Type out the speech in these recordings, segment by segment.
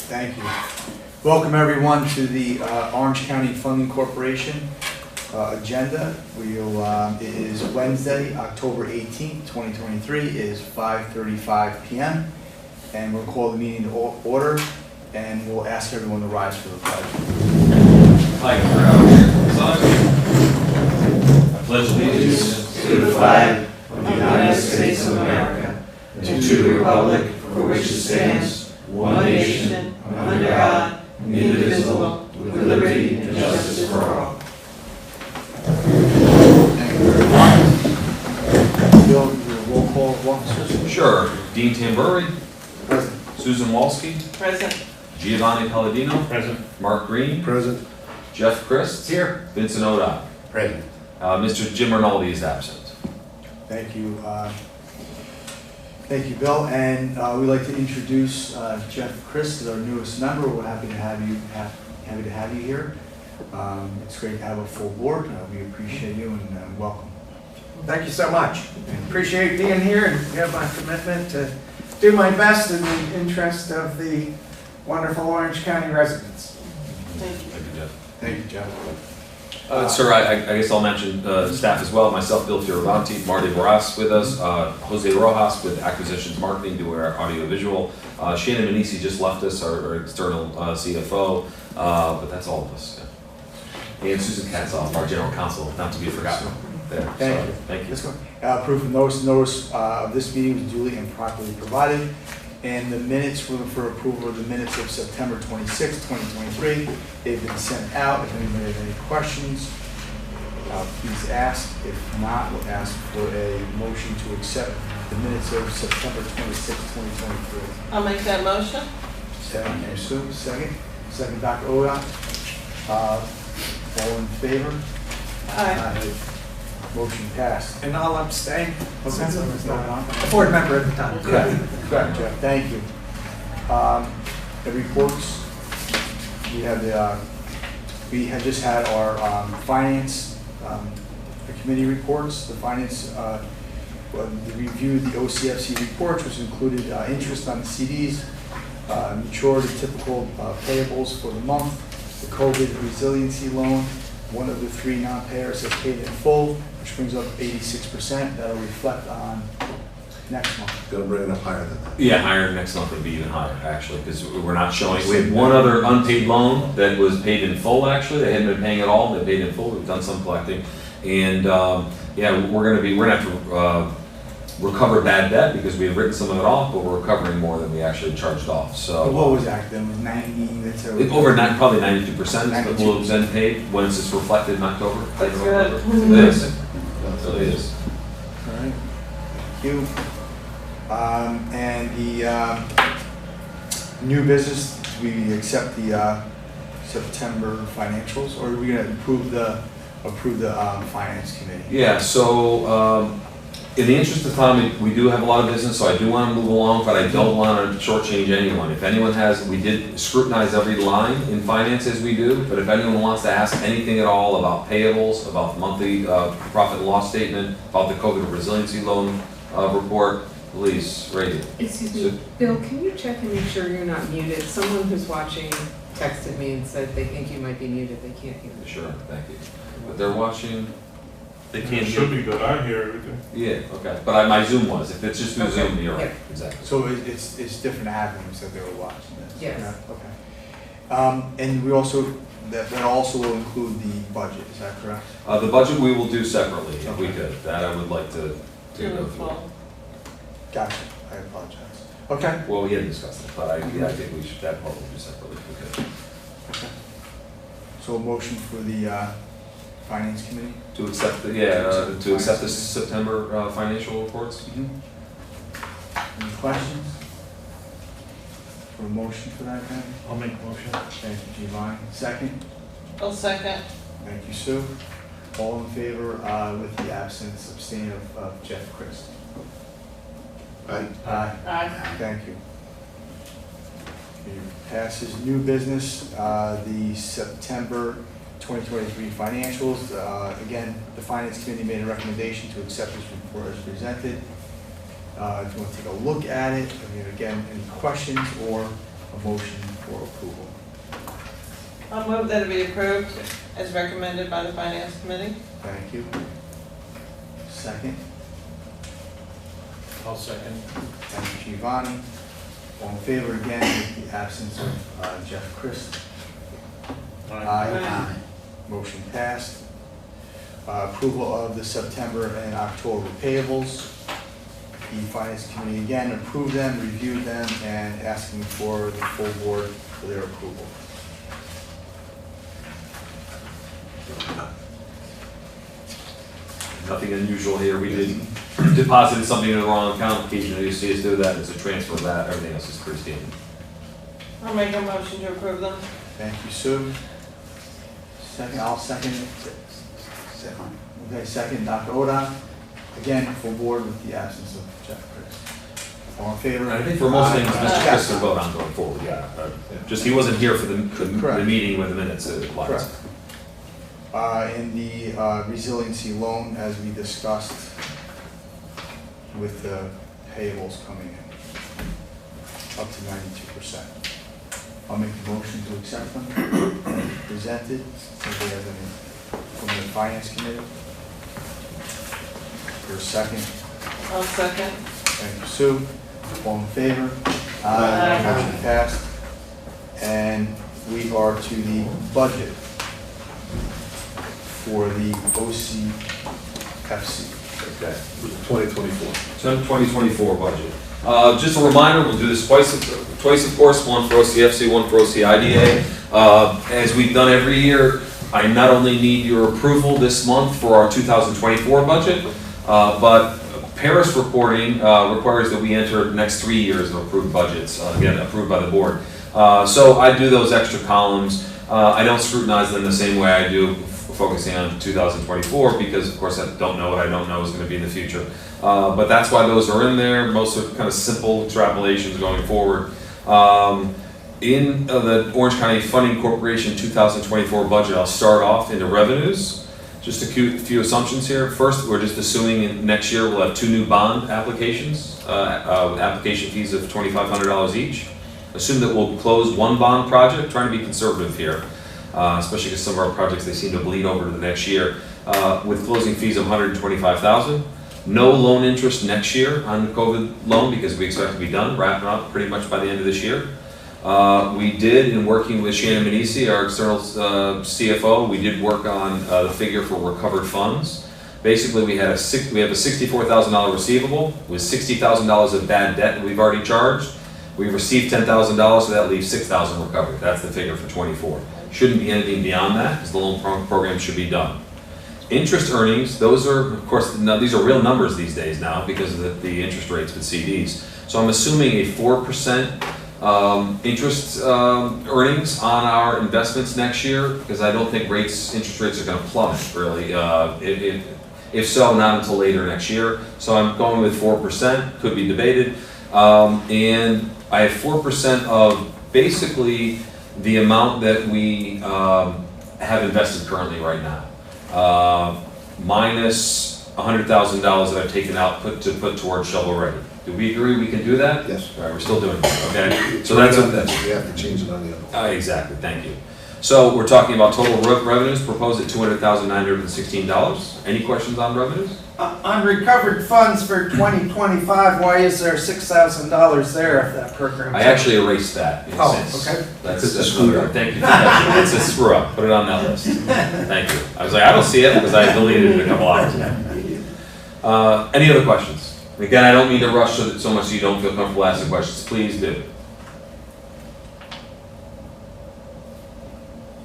Thank you. Welcome everyone to the Orange County Funding Corporation agenda. It is Wednesday, October 18th, 2023. It is 5:35 p.m. and we'll call the meeting to order, and we'll ask everyone to rise for the pledge. I pledge allegiance to the flag of the United States of America and to the republic for which it stands, one nation, under God, indivisible, with liberty and justice for all. Thank you very much. Bill, your roll call of officers. Sure. Dean Tamburri. Present. Susan Walski. Present. Giovanni Palladino. Present. Mark Green. Present. Jeff Christ. Here. Vincent Oda. Present. Mr. Jim Rinaldi is absent. Thank you. Thank you, Bill. And we'd like to introduce Jeff Christ as our newest member. We're happy to have you here. It's great to have a full board. We appreciate you and welcome. Thank you so much. Appreciate being here, and you have my commitment to do my best in the interest of the wonderful Orange County residents. Thank you. Thank you, Jeff. Thank you, Jeff. Sir, I guess I'll mention staff as well. Myself, Bill Fioravanti, Marty Barras with us, Jose Rojas with Acquisitions Marketing, do our audio-visual. Shannon Manisi just left us, our external CFO, but that's all of us. Yeah. And Susan Katzoff, our general counsel, not to be forgotten. There. Thank you. Thank you. Let's go. Proof of notice of this meeting was duly and properly provided. And the minutes, we're looking for approval of the minutes of September 26, 2023. They've been sent out. If anybody has any questions, please ask. If not, we'll ask for a motion to accept the minutes of September 26, 2023. I'll make that motion. Second, I assume. Second, Dr. Oda. All in favor? Aye. Motion passed. And I'll abstain, Okay. since I was not a board member at the time. Correct, Jeff. Thank you. The reports, we had just had our finance, the committee reports. The finance reviewed the OCFC reports, which included interest on the CDs, maturity typical payables for the month, the COVID resiliency loan. One of the three non-payers has paid in full, which brings up 86%. That'll reflect on next month. Gonna bring it up higher than that. Yeah, higher next month would be even higher, actually, because we're not showing. We had one other unpaid loan that was paid in full, actually. They hadn't been paying at all. They paid in full. We've done some collecting. And yeah, we're gonna have to recover bad debt because we had written some of it off, but we're recovering more than we actually charged off. So What was that then? Was 90? That's probably 92% that will have been paid once it's reflected in October. That's good. It is. So it is. All right. Thank you. And the new business, do we accept the September financials, or are we going to approve the finance committee? Yeah. So. In the interest of time, we do have a lot of business, so I do want to move along, but I don't want to shortchange anyone. If anyone has, we did scrutinize every line in finance as we do, but if anyone wants to ask anything at all about payables, about the monthly profit and loss statement, about the COVID resiliency loan report, please, raise it. Excuse me, Bill, can you check and make sure you're not muted? Someone who's watching texted me and said they think you might be muted, they can't hear you. Sure, thank you. But they're watching. They can't It should be good, I hear everything. Yeah, okay. But my Zoom was. If it's just through Zoom, you're right. Yeah. Exactly. So it's different avenues that they were watching this? Yes. Yeah, okay. And we also, that also will include the budget, is that correct? The budget we will do separately if we could. That I would like to go through. Gotcha, I apologize. Okay. Well, we hadn't discussed it, but I think we should, that part will do separately if we could. Okay. So a motion for the finance committee? To accept the, to accept the September financial reports? Mm-hmm. Any questions? For a motion for that then? I'll make a motion. Thank you, Giovanni. Second? I'll second. Thank you, Sue. All in favor with the absence, abstain of Jeff Christ? Aye. Aye. Thank you. Okay, passes. New business, the September 2023 financials. Again, the Finance Committee made a recommendation to accept this report as presented. If you want to take a look at it, I mean, again, any questions or a motion for approval. I'll move that it be approved as recommended by the Finance Committee. Thank you. Second. I'll second. Thank you, Giovanni. All in favor again with the absence of Jeff Christ? Aye. Motion passed. Approval of the September and October payables. The Finance Committee again approved them, reviewed them, and asking for the full board for their approval. Nothing unusual here. We did deposited something in the wrong account. Occasionally you see us do that. It's a transfer of that. Everything else is pretty standard. I'll make a motion to approve them. Thank you, Sue. Second, I'll second it. Okay, second, Dr. Oda. Again, full board with the absence of Jeff Chris. All in favor? I think for most things, Aye. Mr. Chris will vote on going forward, yeah. Just he wasn't here for the Correct. meeting with the minutes applied. Correct. In the resiliency loan, as we discussed, with the payables coming in, up to 92%. I'll make the motion to accept them, presented, if they have any, from the Finance Committee. For a second. I'll second. Thank you, Sue. All in favor? Aye. Motion passed. And we are to the budget for the OCFC. Okay. 2024. So 2024 budget. Just a reminder, we'll do this twice of course, one for OCFC, one for OCIDA. As we've done every year, I not only need your approval this month for our 2024 budget, but Paris reporting requires that we enter the next 3 years of approved budgets, again, approved by the board. So I do those extra columns. I don't scrutinize them the same way I do focusing on 2024 because, of course, I don't know what I don't know is going to be in the future. But that's why those are in there. Most are kind of simple extrapolations going forward. In the Orange County Funding Corporation 2024 budget, I'll start off into revenues. Just a few assumptions here. First, we're just assuming next year we'll have 2 new bond applications with application fees of $2,500 each. Assume that we'll close 1 bond project, trying to be conservative here, especially because some of our projects, they seem to bleed over to the next year, with closing fees of $125,000. No loan interest next year on the COVID loan because we expect to be done, wrapping up pretty much by the end of this year. We did, in working with Shannon Manisi, our external CFO, we did work on the figure for recovered funds. Basically, we have a $64,000 receivable with $60,000 of bad debt that we've already charged. We received $10,000, so that leaves $6,000 recovered. That's the figure for 24. Shouldn't be anything beyond that because the loan program should be done. Interest earnings, those are, of course, these are real numbers these days now because of the interest rates with CDs. So I'm assuming a 4% interest earnings on our investments next year because I don't think interest rates are going to plummet really. If so, not until later next year. So I'm going with 4%, could be debated. And I have 4% of basically the amount that we have invested currently right now. Minus $100,000 that I've taken out to put towards shovel ready. Do we agree we can do that? Yes. All right, we're still doing it, okay? So that's We have to change it on the other one. exactly, thank you. So we're talking about total revenues proposed at $200,916. Any questions on revenues? On recovered funds for 2025, why is there $6,000 there if that program? I actually erased that in a sense. Okay. That's another, thank you for that. It's a screw up, put it on that list. Thank you. I was like, I don't see it because I deleted it a couple hours ago. Any other questions? Again, I don't mean to rush so much so you don't feel comfortable asking questions. Please do.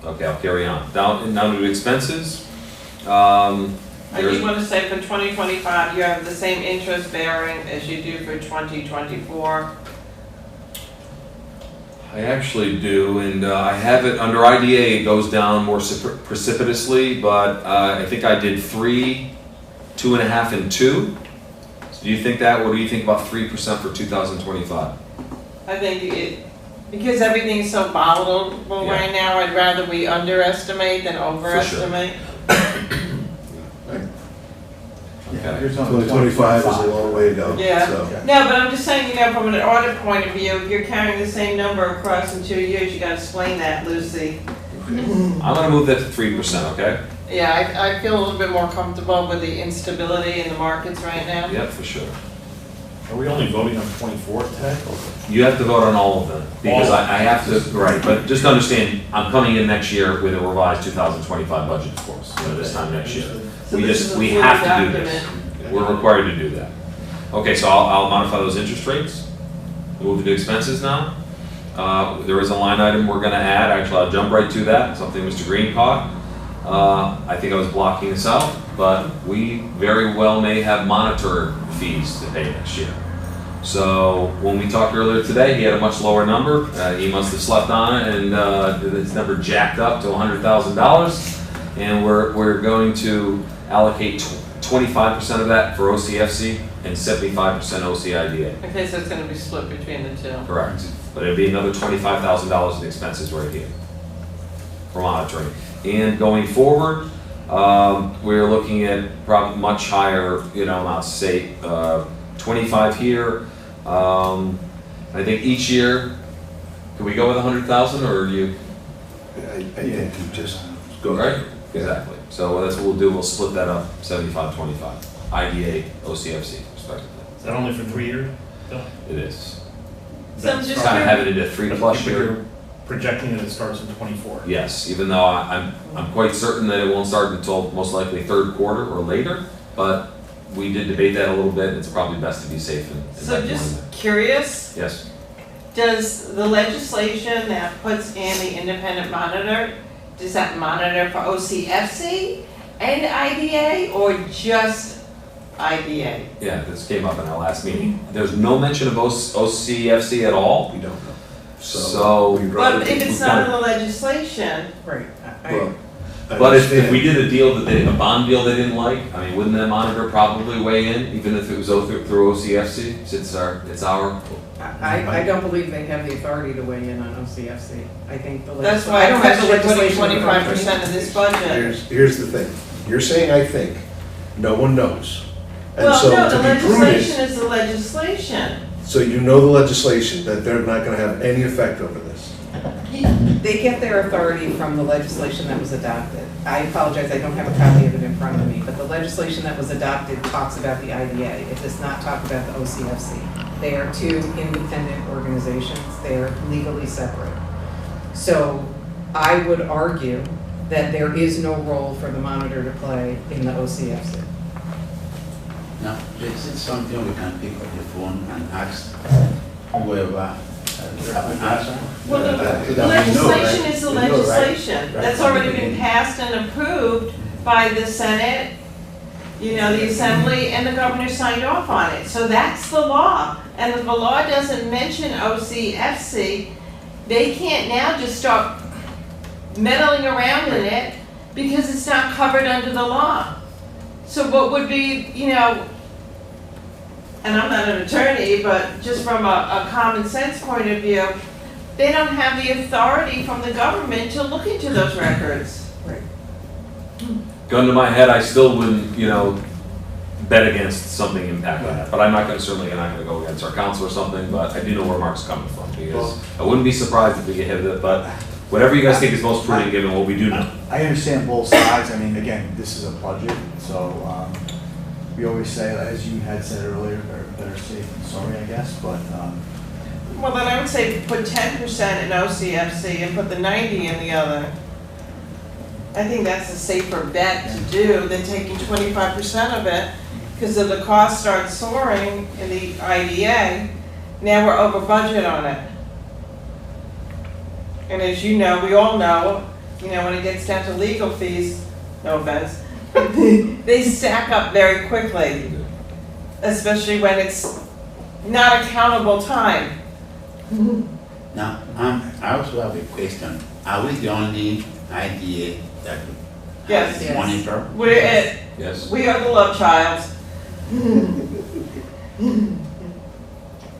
Okay, I'll carry on. Down to expenses. I just want to say for 2025, you have the same interest bearing as you do for 2024. I actually do, and I have it under IDA. It goes down more precipitously, but I think I did 3, 2.5, and 2. So do you think that? What do you think about 3% for 2025? I think because everything's so volatile Yeah. right now, I'd rather we underestimate than overestimate. Okay. You're talking 2025 is a long way to go. Yeah. So, No, but I'm just saying, you know, from an audit point of view, if you're carrying the same number across in 2 years, you gotta explain that, Lucy. I'm gonna move that to 3%, okay? Yeah, I feel a little bit more comfortable with the instability in the markets right now. Yep, for sure. Are we only voting on 24 today? You have to vote on all of them, because I have to, right, but just understand, I'm coming in next year with a revised 2025 budget, of course, this time next year. So this is a We fluid have to do this. document. We're required to do that. Okay, so I'll modify those interest rates. Move to expenses now. There is a line item we're gonna add, actually, I'll jump right to that, something Mr. Green caught. I think I was blocking this out, but we very well may have monitor fees to pay next year. So when we talked earlier today, he had a much lower number. He must have slept on it, and it's number jacked up to $100,000. And we're going to allocate 25% of that for OCFC and 75% OCIDA. Okay, so it's gonna be split between the two. Correct. But it'd be another $25,000 in expenses right here for monitoring. And going forward, we're looking at probably much higher, amounts, say, 25 here. I think each year, can we go with 100,000 or you? I think you just go. Right? Exactly. So that's what we'll do. We'll split that up, 75-25. IDA, OCFC, respectively. Is that only for 3 years? Bill? It is. So I'm just Kind of curious, have it into 3+ year. You're projecting that it starts in 24. Yes, even though I'm quite certain that it won't start until most likely third quarter or later, but we did debate that a little bit. It's probably best to be safe in so that just one. curious, Yes. does the legislation that puts in the independent monitor, does that monitor for OCFC and IDA or just IDA? Yeah, this came up in our last meeting. There's no mention of OCFC at all. We don't know. So- we'd rather- But if it's not in the legislation, Right. Well, I But if understand. we did a deal a bond deal they didn't like, I mean, wouldn't that monitor probably weigh in, even if it was through OCFC, since it's our, I don't believe they have the authority to weigh in on OCFC. I think the that's legislation. why I don't have the I'm putting legislation. in front of me. 25% of this budget. Here's the thing. You're saying, I think, no one knows. And Well, so no, the to be prudent, legislation is the legislation. so you know the legislation, that they're not gonna have any effect over this. They get their authority from the legislation that was adopted. I apologize, I don't have a copy of it in front of me, but the legislation that was adopted talks about the IDA. It does not talk about the OCFC. They are two independent organizations. They are legally separate. So I would argue that there is no role for the monitor to play in the OCFC. Now, is it something we can pick up the phone and ask whoever have an answer? Well, the legislation is the legislation. That's already been passed and approved by the Senate, the Assembly, and the governor signed off on it. So that's the law. And if the law doesn't mention OCFC, they can't now just start meddling around in it because it's not covered under the law. So what would be, and I'm not an attorney, but just from a common sense point of view, they don't have the authority from the government to look into those records. Right. gun to my head, I still wouldn't, bet against something impacting that. But I'm not certainly not gonna go against our council or something, but I do know where Mark's coming from, because I wouldn't be surprised if we get hit with it, but whatever you guys think is most prudent given what we do know. I understand both sides. I mean, again, this is a budget, so we always say, as you had said earlier, better safe than sorry, I guess, but Well, then I would say put 10% in OCFC and put the 90 in the other. I think that's a safer bet to do than taking 25% of it, because if the cost starts soaring in the IDA, now we're over budget on it. And as you know, we all know, when it gets down to legal fees, no offense, they stack up very quickly, especially when it's not accountable time. Now, I also have a question. Are we the only IDA that Yes. has monitor? We're it. Yes. We are the love child.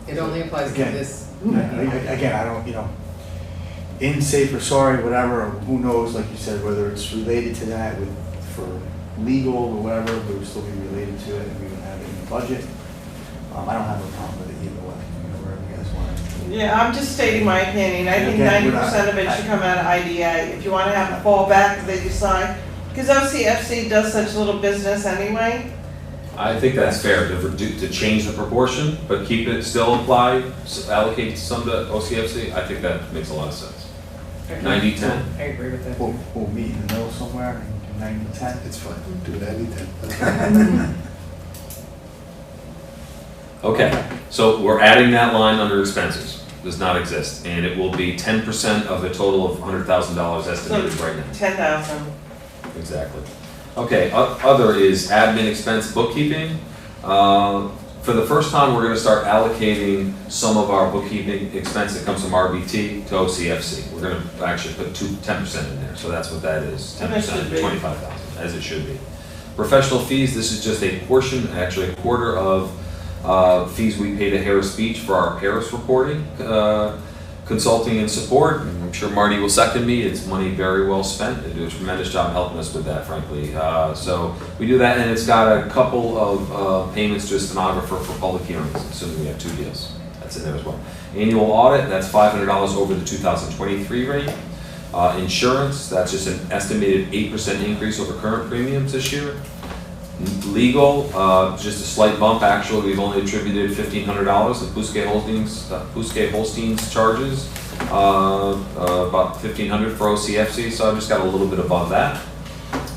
It only applies to Again. this. again, I don't, in safe or sorry, whatever, who knows, like you said, whether it's related to that for legal or whatever, but it would still be related to it, and we would have it in the budget. I don't have a problem with it either way, wherever you guys want it. Yeah, I'm just stating my opinion. I think Again, we're not- 90% of it should come out of IDA. If you want to have a fallback that you decide, because OCFC does such little business anyway. I think that's fair to change the proportion, but keep it still apply, allocate some to OCFC. I think that makes a lot of sense. 90-10. I agree with that. We'll meet in the middle somewhere, 90-10. It's fine, do 90/10. Okay, so we're adding that line under expenses, does not exist, and it will be 10% of the total of $100,000 estimated right now. 10,000. Exactly. Okay, other is admin expense bookkeeping. For the first time, we're gonna start allocating some of our bookkeeping expense that comes from RBT to OCFC. We're gonna actually put 10% in there, so that's what that is, 10%, 25,000, as it should be. Professional fees, this is just a portion, actually a quarter of fees we pay to Harris Beach for our Harris reporting, consulting and support. I'm sure Marty will second me. It's money very well spent. They do a tremendous job helping us with that, frankly. So we do that, and it's got a couple of payments to a stenographer for public hearings, assuming we have 2 deals. That's in there as well. Annual audit, that's $500 over the 2023 rate. Insurance, that's just an estimated 8% increase over current premiums this year. Legal, just a slight bump. Actually, we've only attributed $1,500 of Bousquet Holstein's charges, about $1,500 for OCFC, so I've just got a little bit above that.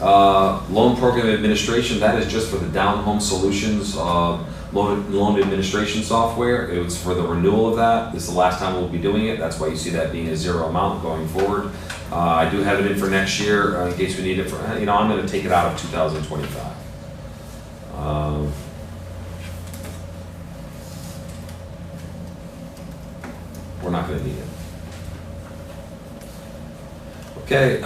Loan program administration, that is just for the Down Home Solutions loan administration software. It was for the renewal of that. This is the last time we'll be doing it. That's why you see that being a 0 amount going forward. I do have it in for next year in case we need it for, I'm going to take it out of 2025. We're not going to need it. Okay,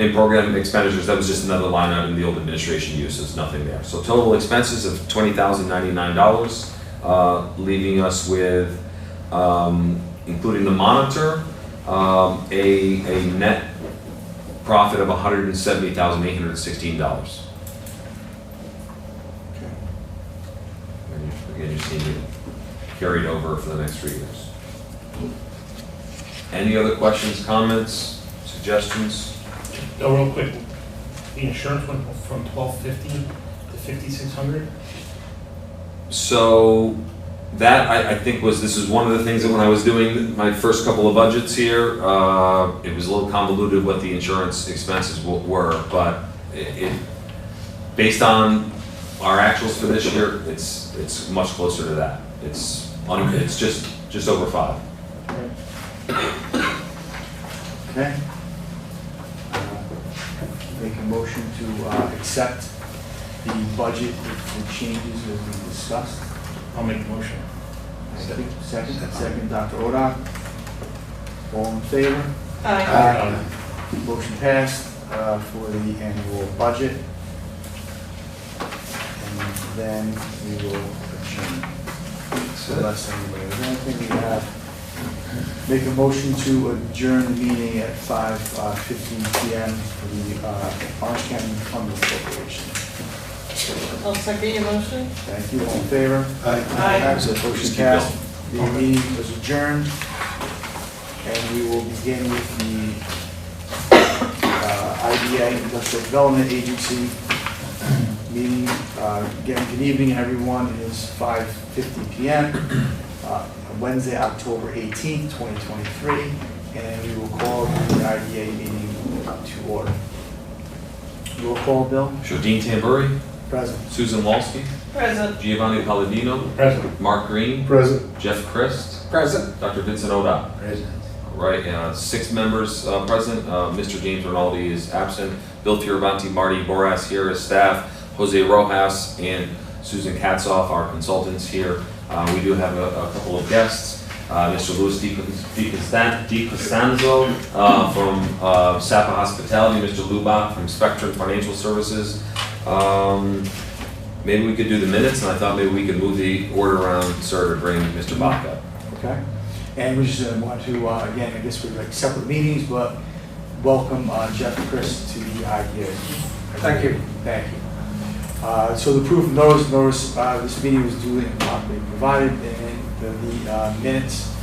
in program expenditures, that was just another line item, the old administration use, there's nothing there. So total expenses of $20,099, leaving us with, including the monitor, a net profit of $170,816. Again, you just need to carry it over for the next 3 years. Any other questions, comments, suggestions? No, real quick, the insurance went from $1,250 to $5,600? So that I think this is one of the things that when I was doing my first couple of budgets here, it was a little convoluted what the insurance expenses were, but based on our actuals for this year, it's much closer to that. It's just over 5. Okay. Make a motion to accept the budget with the changes that we discussed. I'll make the motion. Thank you. Second, Dr. Odock. All in favor? Aye. Motion passed for the annual budget. And then we will adjourn. So unless anybody has anything, we have. Make a motion to adjourn the meeting at 5:15 p.m. for the Orange County Plumbing Corporation. I'll second your motion. Thank you. All in favor? Aye. So motion passed. The meeting was adjourned. And we will begin with the IDA, Industrial Development Agency meeting. Again, good evening, everyone. It is 5:50 p.m. Wednesday, October 18th, 2023, and we will call the IDA meeting to order. Roll call, Bill? Sure. Dean Tamburi, Present. Susan Walsky, Present. Giovanni Palladino, President. Mark Green, Present. Jeff Christ, Present. Dr. Vincent Oda. President. Right, 6 members present. Mr. James Rinaldi is absent. Bill Fioravanti, Marty Boras here as staff, Jose Rojas, and Susan Katzoff, our consultants here. We do have a couple of guests. Mr. Louis DiCostanzo from Sapa Hospitality, Mr. Lubach from Spectrum Financial Services. Maybe we could do the minutes, and I thought maybe we could move the order around, sir, to bring Mr. Bach up. Okay. And we just want to, again, I guess we're like separate meetings, but welcome Jeff Chris to the IDA. Thank you. Thank you. So the proof of notice, this meeting was duly and properly provided, and the minutes,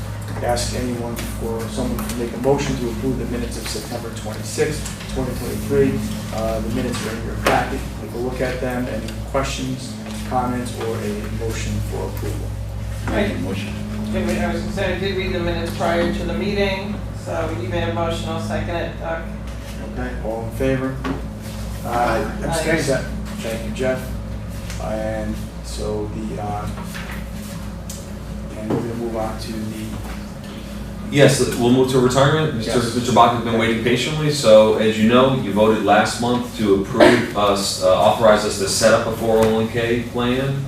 ask someone to make a motion to approve the minutes of September 26, 2023. The minutes are in your packet. Take a look at them. Any questions, comments, or a motion for approval? Make a motion. I was concerned, I did read the minutes prior to the meeting, so you made a motion, I'll second it, Doug. Okay, all in favor? Abstain. Thank you, Jeff. And so and we're gonna move on to the, Yes, we'll move to retirement. Mr. Bach has been waiting patiently, so as you know, you voted last month to approve us, authorize us to set up a 401k plan,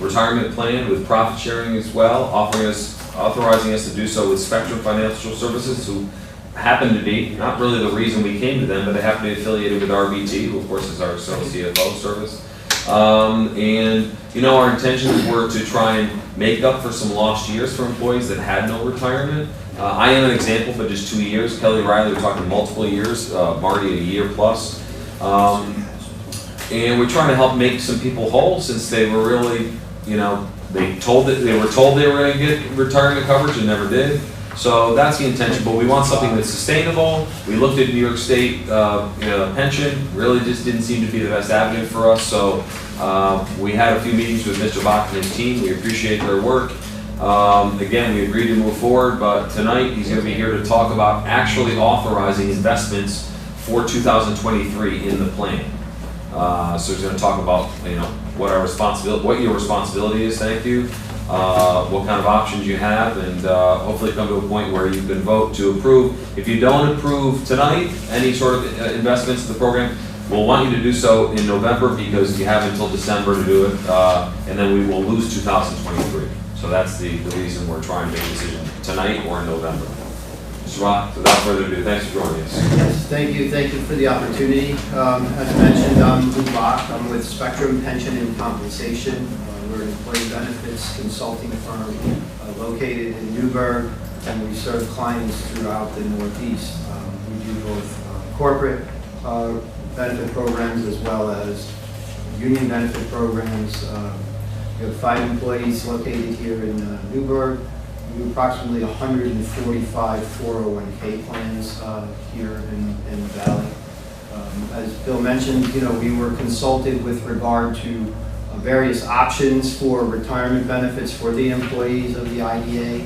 retirement plan with profit sharing as well, authorizing us to do so with Spectrum Financial Services, who happen to be, not really the reason we came to them, but they happen to be affiliated with RBT, who of course is our CFO service. And you know, our intentions were to try and make up for some lost years for employees that had no retirement. I am an example, but just 2 years. Kelly Riley, we're talking multiple years. Marty, a year plus. And we're trying to help make some people whole, since they were really, you know, they were told they were going to get retirement coverage and never did. So that's the intention, but we want something that's sustainable. We looked at New York State pension, really just didn't seem to be the best avenue for us. So we had a few meetings with Mr. Bach and his team. We appreciate their work. Again, we agreed to move forward, but tonight he's going to be here to talk about actually authorizing investments for 2023 in the plan. So he's going to talk about, you know, what your responsibility is. Thank you. What kind of options you have, and hopefully come to a point where you can vote to approve. If you don't approve tonight any sort of investments in the program, we'll want you to do so in November, because you have until December to do it, and then we will lose 2023. So that's the reason we're trying to make a decision tonight or in November. Mr. Rock, without further ado, thanks for joining us. Yes, thank you for the opportunity. As mentioned, I'm Lou Bach. I'm with Spectrum Pension and Compensation. We're an employee benefits consulting firm located in Newburgh, and we serve clients throughout the Northeast. We do both corporate benefit programs as well as union benefit programs. We have 5 employees located here in Newburgh. We have approximately 145 401k plans here in the Valley. As Bill mentioned, you know, we were consulted with regard to various options for retirement benefits for the employees of the IDA.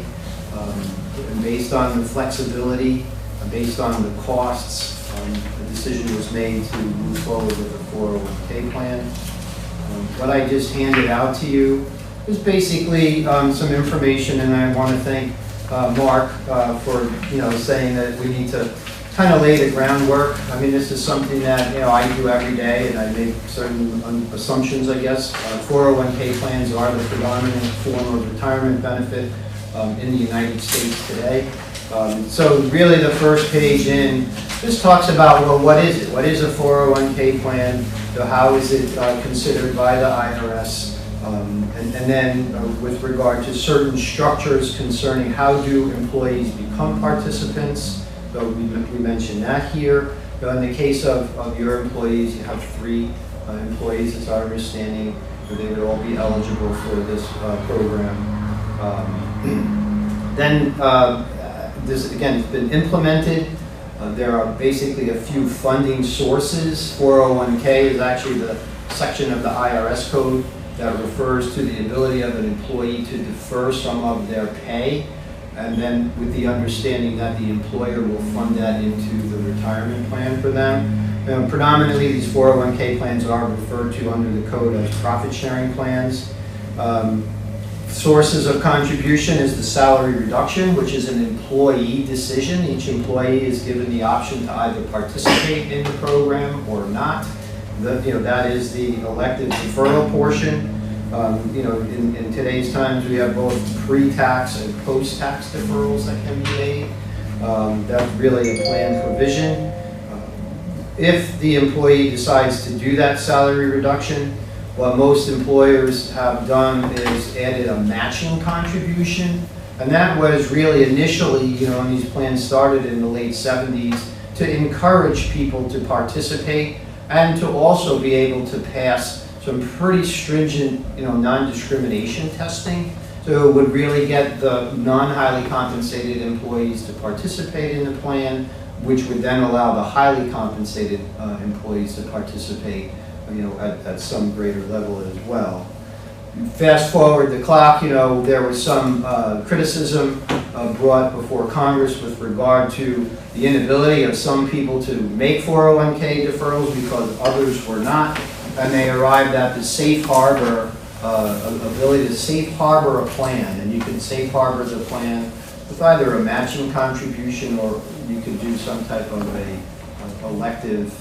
And based on the flexibility, based on the costs, the decision was made to move forward with a 401k plan. What I just handed out to you is basically some information, and I want to thank Mark for, you know, saying that we need to kind of lay the groundwork. I mean, this is something that, you know, I do every day, and I make certain assumptions, I guess. 401k plans are the predominant form of retirement benefit in the United States today. So really the first page in just talks about, well, what is it? What is a 401k plan? So how is it considered by the IRS? And then with regard to certain structures concerning how do employees become participants. So we mentioned that here. So in the case of your employees, you have 3 employees, it's our understanding, that they would all be eligible for this program. Then this, again, it's been implemented. There are basically a few funding sources. 401k is actually the section of the IRS code that refers to the ability of an employee to defer some of their pay, and then with the understanding that the employer will fund that into the retirement plan for them. Predominantly, these 401k plans are referred to under the code as profit sharing plans. Sources of contribution is the salary reduction, which is an employee decision. Each employee is given the option to either participate in the program or not. That is the elective deferral portion. In today's times, we have both pre-tax and post-tax deferrals that can be made. That's really a planned provision. If the employee decides to do that salary reduction, what most employers have done is added a matching contribution. And that was really initially, when these plans started in the late 70s, to encourage people to participate. and to also be able to pass some pretty stringent, non-discrimination testing. So it would really get the non-highly compensated employees to participate in the plan, which would then allow the highly compensated employees to participate, at some greater level as well. Fast forward the clock, there was some criticism brought before Congress with regard to the inability of some people to make 401k deferrals because others were not, and they arrived at the safe harbor, ability to safe harbor a plan, and you can safe harbor the plan with either a matching contribution or you could do some type of a elective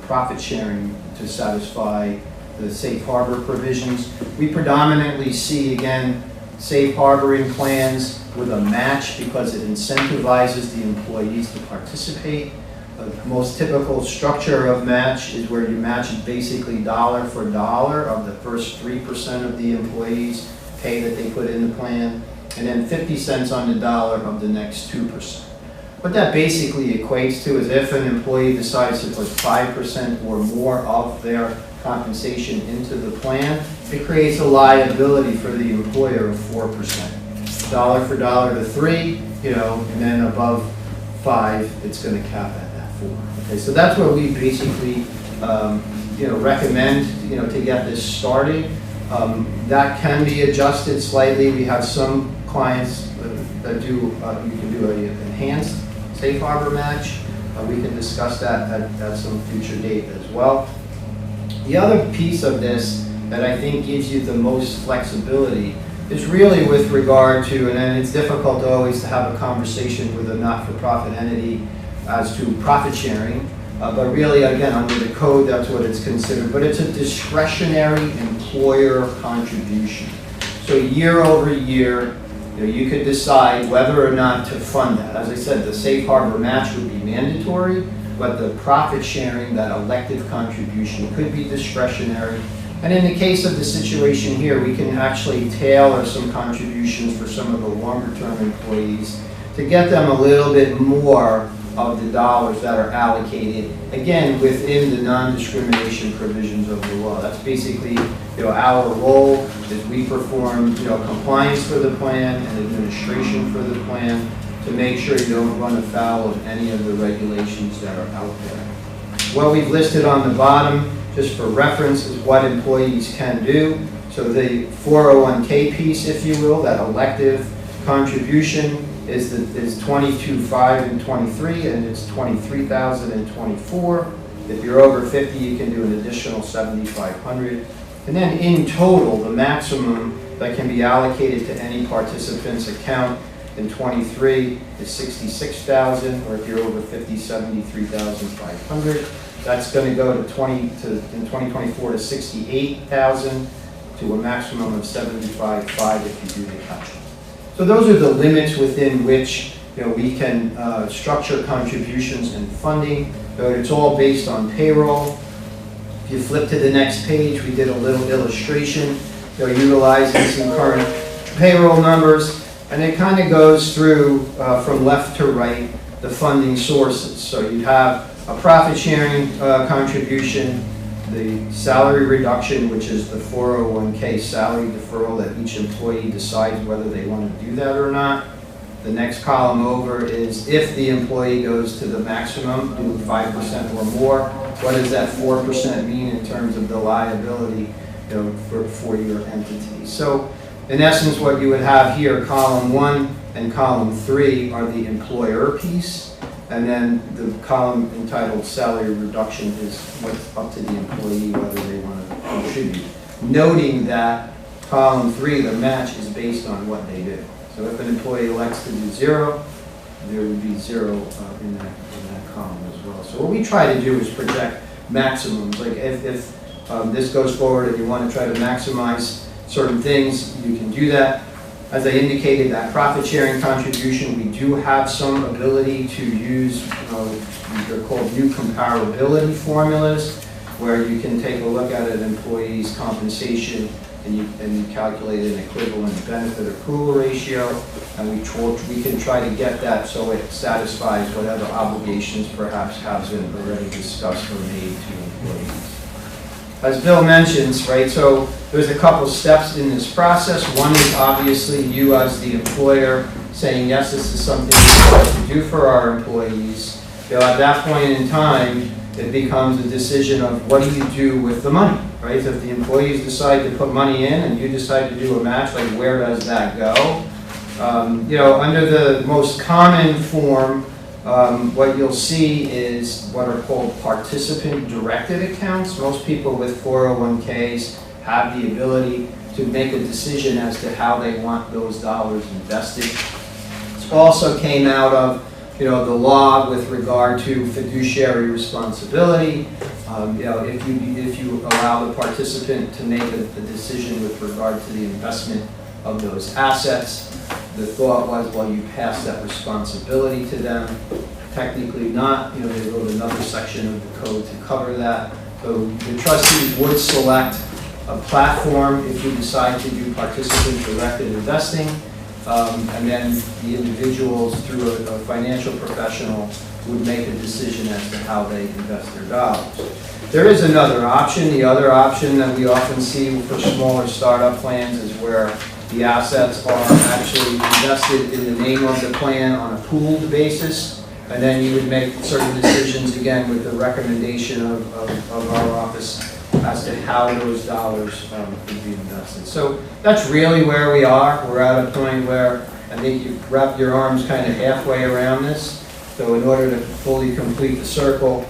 profit sharing to satisfy the safe harbor provisions. We predominantly see, again, safe harboring plans with a match because it incentivizes the employees to participate. The most typical structure of match is where you match basically dollar for dollar of the first 3% of the employees' pay that they put in the plan, and then 50 cents on the dollar of the next 2%. What that basically equates to is if an employee decides to put 5% or more of their compensation into the plan, it creates a liability for the employer of 4%. Dollar for dollar to 3, and then above 5, it's going to cap at that 4. Okay, so that's what we basically, recommend, to get this started. That can be adjusted slightly. We have some clients that do, you can do an enhanced safe harbor match. We can discuss that at some future date as well. The other piece of this that I think gives you the most flexibility is really with regard to, and then it's difficult always to have a conversation with a not-for-profit entity as to profit sharing, but really, again, under the code, that's what it's considered. But it's a discretionary employer contribution. So year over year, you could decide whether or not to fund that. As I said, the safe harbor match would be mandatory, but the profit sharing, that elective contribution, could be discretionary. And in the case of the situation here, we can actually tailor some contributions for some of the longer-term employees to get them a little bit more of the dollars that are allocated, again, within the non-discrimination provisions of the law. That's basically, our role is we perform, compliance for the plan and administration for the plan to make sure you don't run afoul of any of the regulations that are out there. What we've listed on the bottom, just for reference, is what employees can do. So the 401k piece, if you will, that elective contribution is 22,500 and 23, and it's 23,000 and 24. If you're over 50, you can do an additional 7,500. And then in total, the maximum that can be allocated to any participant's account in 23 is 66,000, or if you're over 50, 73,500. That's going to go to in 2024 to 68,000, to a maximum of 75,500 if you do the catch-up. So those are the limits within which we can structure contributions and funding. It's all based on payroll. If you flip to the next page, we did a little illustration utilizing some current payroll numbers, and it kind of goes through from left to right the funding sources. So you have a profit sharing contribution, the salary reduction, which is the 401k salary deferral that each employee decides whether they want to do that or not. The next column over is if the employee goes to the maximum, do 5% or more, what does that 4% mean in terms of the liability for your entity? So in essence, what you would have here, column 1 and column 3 are the employer piece. And then the column entitled salary reduction is what's up to the employee whether they want to contribute. Noting that column 3, the match, is based on what they do. So if an employee elects to do 0, there would be 0 in that column as well. So what we try to do is project maximums. Like if this goes forward and you want to try to maximize certain things, you can do that. As I indicated, that profit sharing contribution, we do have some ability to use, they're called new comparability formulas, where you can take a look at an employee's compensation and you calculate an equivalent benefit accrual ratio, and we can try to get that so it satisfies whatever obligations perhaps have been already discussed or made to employees. As Bill mentions, right, so there's a couple steps in this process. One is obviously you as the employer saying, yes, this is something we want to do for our employees. You know, at that point in time, it becomes a decision of what do you do with the money, right? So if the employees decide to put money in and you decide to do a match, like where does that go? You know, under the most common form, what you'll see is what are called participant-directed accounts. Most people with 401ks have the ability to make a decision as to how they want those dollars invested. It also came out of, you know, the law with regard to fiduciary responsibility. You know, if you allow the participant to make a decision with regard to the investment of those assets, the thought was, well, you pass that responsibility to them. Technically not, you know, they wrote another section of the code to cover that. So the trustees would select a platform if you decide to do participant-directed investing, and then the individuals, through a financial professional, would make a decision as to how they invest their dollars. There is another option. The other option that we often see for smaller startup plans is where the assets are actually invested in the name of the plan on a pooled basis, and then you would make certain decisions, again, with the recommendation of our office as to how those dollars could be invested. So that's really where we are. We're at a point where I think you've wrapped your arms kind of halfway around this. So in order to fully complete the circle,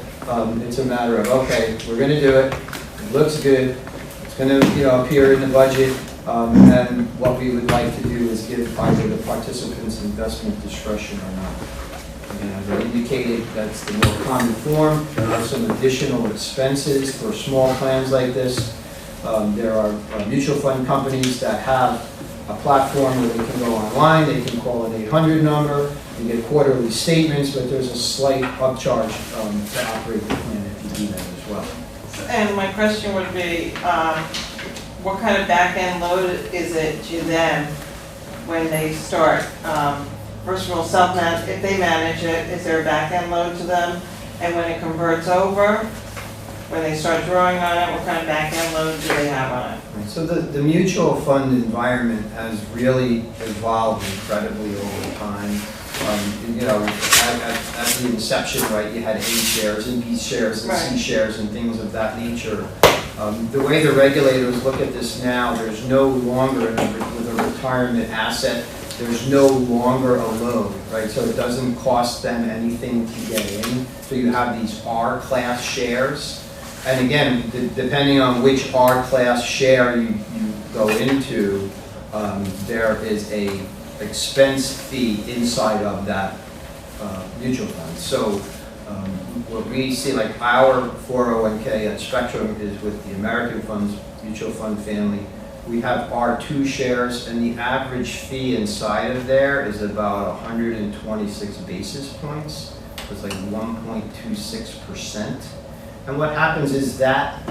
it's a matter of, okay, we're going to do it. It looks good. It's going to, you know, appear in the budget. And then what we would like to do is give either the participants investment discretion or not. Again, as I indicated, that's the more common form. There are some additional expenses for small plans like this. There are mutual fund companies that have a platform where they can go online, they can call an 800 number, you get quarterly statements, but there's a slight upcharge to operate the plan if you do that as well. And my question would be, what kind of back-end load is it to them when they start? First of all, self-manage, if they manage it, is there a back-end load to them? And when it converts over, when they start drawing on it, what kind of back-end load do they have on it? So the mutual fund environment has really evolved incredibly over time. You know, at the inception, right, you had A shares and B shares and C shares and things of that nature. The way the regulators look at this now, there's no longer, with a retirement asset, there's no longer a load, right? So it doesn't cost them anything to get in. So you have these R-class shares. And again, depending on which R-class share you go into, there is a expense fee inside of that mutual fund. So what we see, like our 401k at Spectrum is with the American Funds Mutual Fund family. We have R2 shares, and the average fee inside of there is about 126 basis points. It's like 1.26%. And what happens is that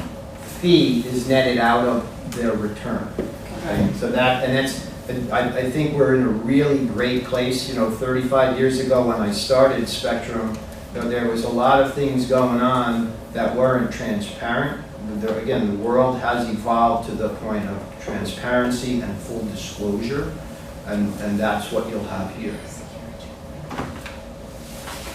fee is netted out of their return. Okay? So that, and that's, I think we're in a really great place. You know, 35 years ago when I started Spectrum, you know, there was a lot of things going on that weren't transparent. Again, the world has evolved to the point of transparency and full disclosure, and that's what you'll have here.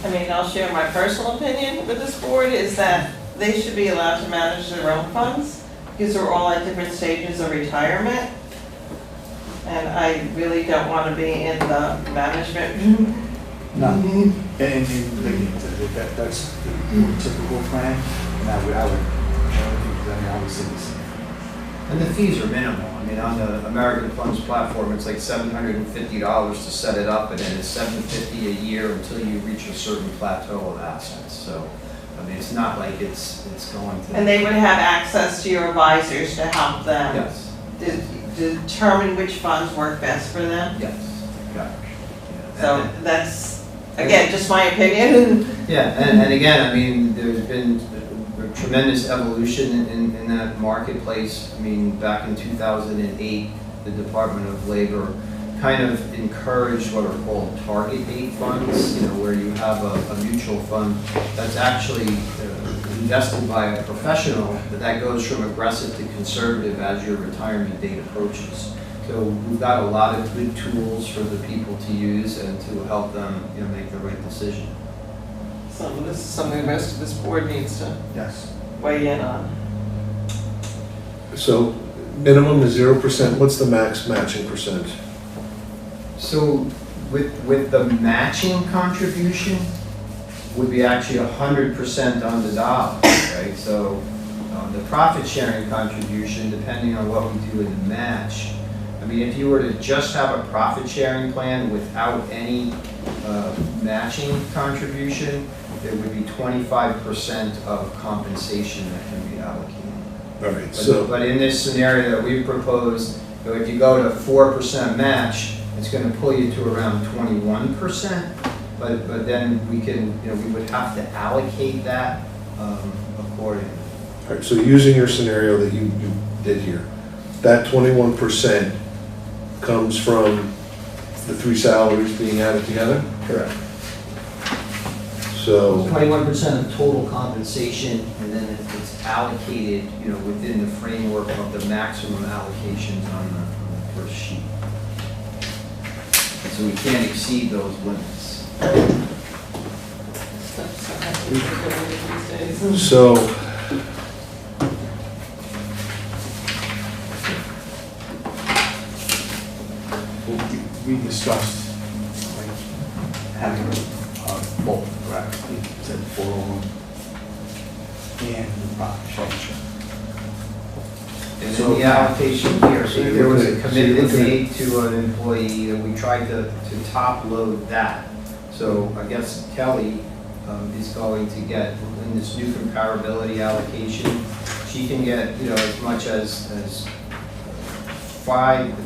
I mean, I'll share my personal opinion with this board is that they should be allowed to manage their own funds because we're all at different stages of retirement. And I really don't want to be in the management. No. And that's the typical plan, and I would say this. And the fees are minimal. I mean, on the American Funds platform, it's like $750 to set it up, and then it's $750 a year until you reach a certain plateau of assets. So, I mean, it's not like it's going to. And they would have access to your advisors to help them. Yes. Determine which funds work best for them. Yes. Got it. Yeah. So that's, again, just my opinion. Yeah, and again, I mean, there's been tremendous evolution in that marketplace. I mean, back in 2008, the Department of Labor kind of encouraged what are called target date funds, where you have a mutual fund that's actually invested by a professional, but that goes from aggressive to conservative as your retirement date approaches. So we've got a lot of good tools for the people to use and to help them make the right decision. So this is something the rest of this board needs to Yes. weigh in on. So minimum is 0%, what's the max matching percent? So with the matching contribution would be actually 100% on the dollar, right? So the profit sharing contribution, depending on what we do in the match, I mean, if you were to just have a profit sharing plan without any matching contribution, there would be 25% of compensation that can be allocated. All right, But in this scenario that we proposed, if you go to 4% match, it's going to pull you to around 21%. But then we can, we would have to allocate that accordingly. all right, so using your scenario that you did here, that 21% comes from the 3 salaries being added together? Correct. So 21% of total compensation, and then it's allocated, within the framework of the maximum allocations on the first sheet. And so we can't exceed those limits. So We discussed like having both, correct? We said 401 and the profit sharing. And So- in the allocation here, so if there was a So commitment you're looking at- made to an employee, we tried to top load that. So I guess Kelly is going to get, in this new comparability allocation, she can get, as much as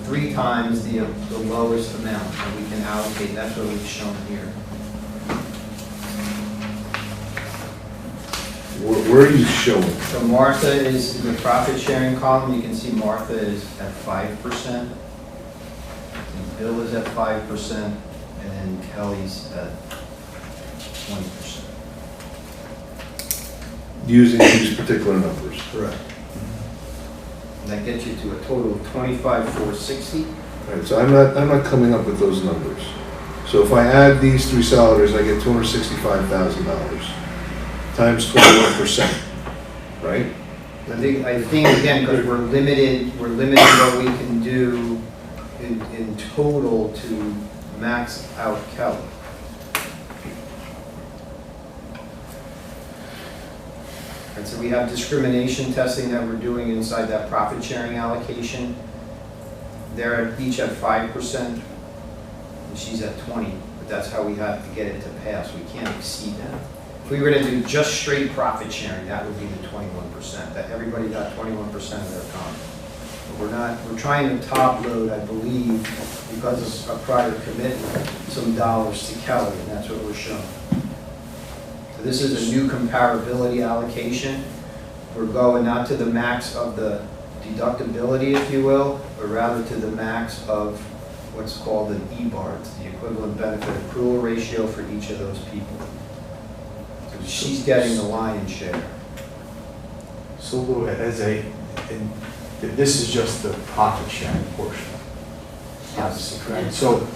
3 times the lowest amount that we can allocate. That's what we've shown here. where are you showing? So Martha is in the profit sharing column. You can see Martha is at 5%. And Bill is at 5%, and then Kelly's at 20%. Using these particular numbers? Correct. And that gets you to a total of 25,460. All right, so I'm not coming up with those numbers. So if I add these 3 salaries, I get $265,000 times 21%, right? I think again, because we're limited what we can do in total to max out Kelly. And so we have discrimination testing that we're doing inside that profit sharing allocation. They're each at 5%, and she's at 20%, but that's how we have to get it to pass. We can't exceed that. If we were to do just straight profit sharing, that would be the 21%, that everybody got 21% of their comp. But we're trying to top load, I believe, because of a prior commitment, some dollars to Kelly, and that's what we're showing. So this is a new comparability allocation. We're going not to the max of the deductibility, if you will, but rather to the max of what's called an EBAR, it's the equivalent benefit accrual ratio for each of those people. So she's getting the lion's share. So Lou, this is just the profit sharing portion. Obviously, correct? So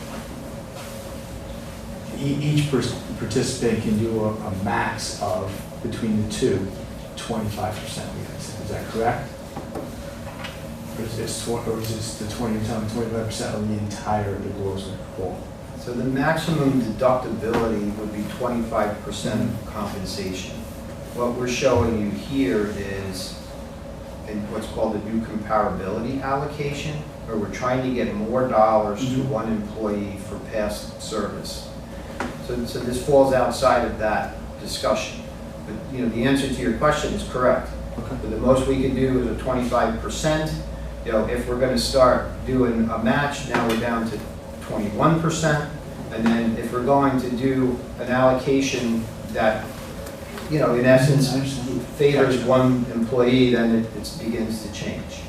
each participant can do a max of, between the two, 25%, is that correct? Or is this the 25% of the entire, the gross whole? So the maximum deductibility would be 25% of compensation. What we're showing you here is in what's called a new comparability allocation, where we're trying to get more dollars to one employee for past service. So this falls outside of that discussion. But the answer to your question is correct. Okay. But the most we can do is a 25%. If we're going to start doing a match, now we're down to 21%. And then if we're going to do an allocation that you know, in essence, I understand. favors one employee, then it begins to change.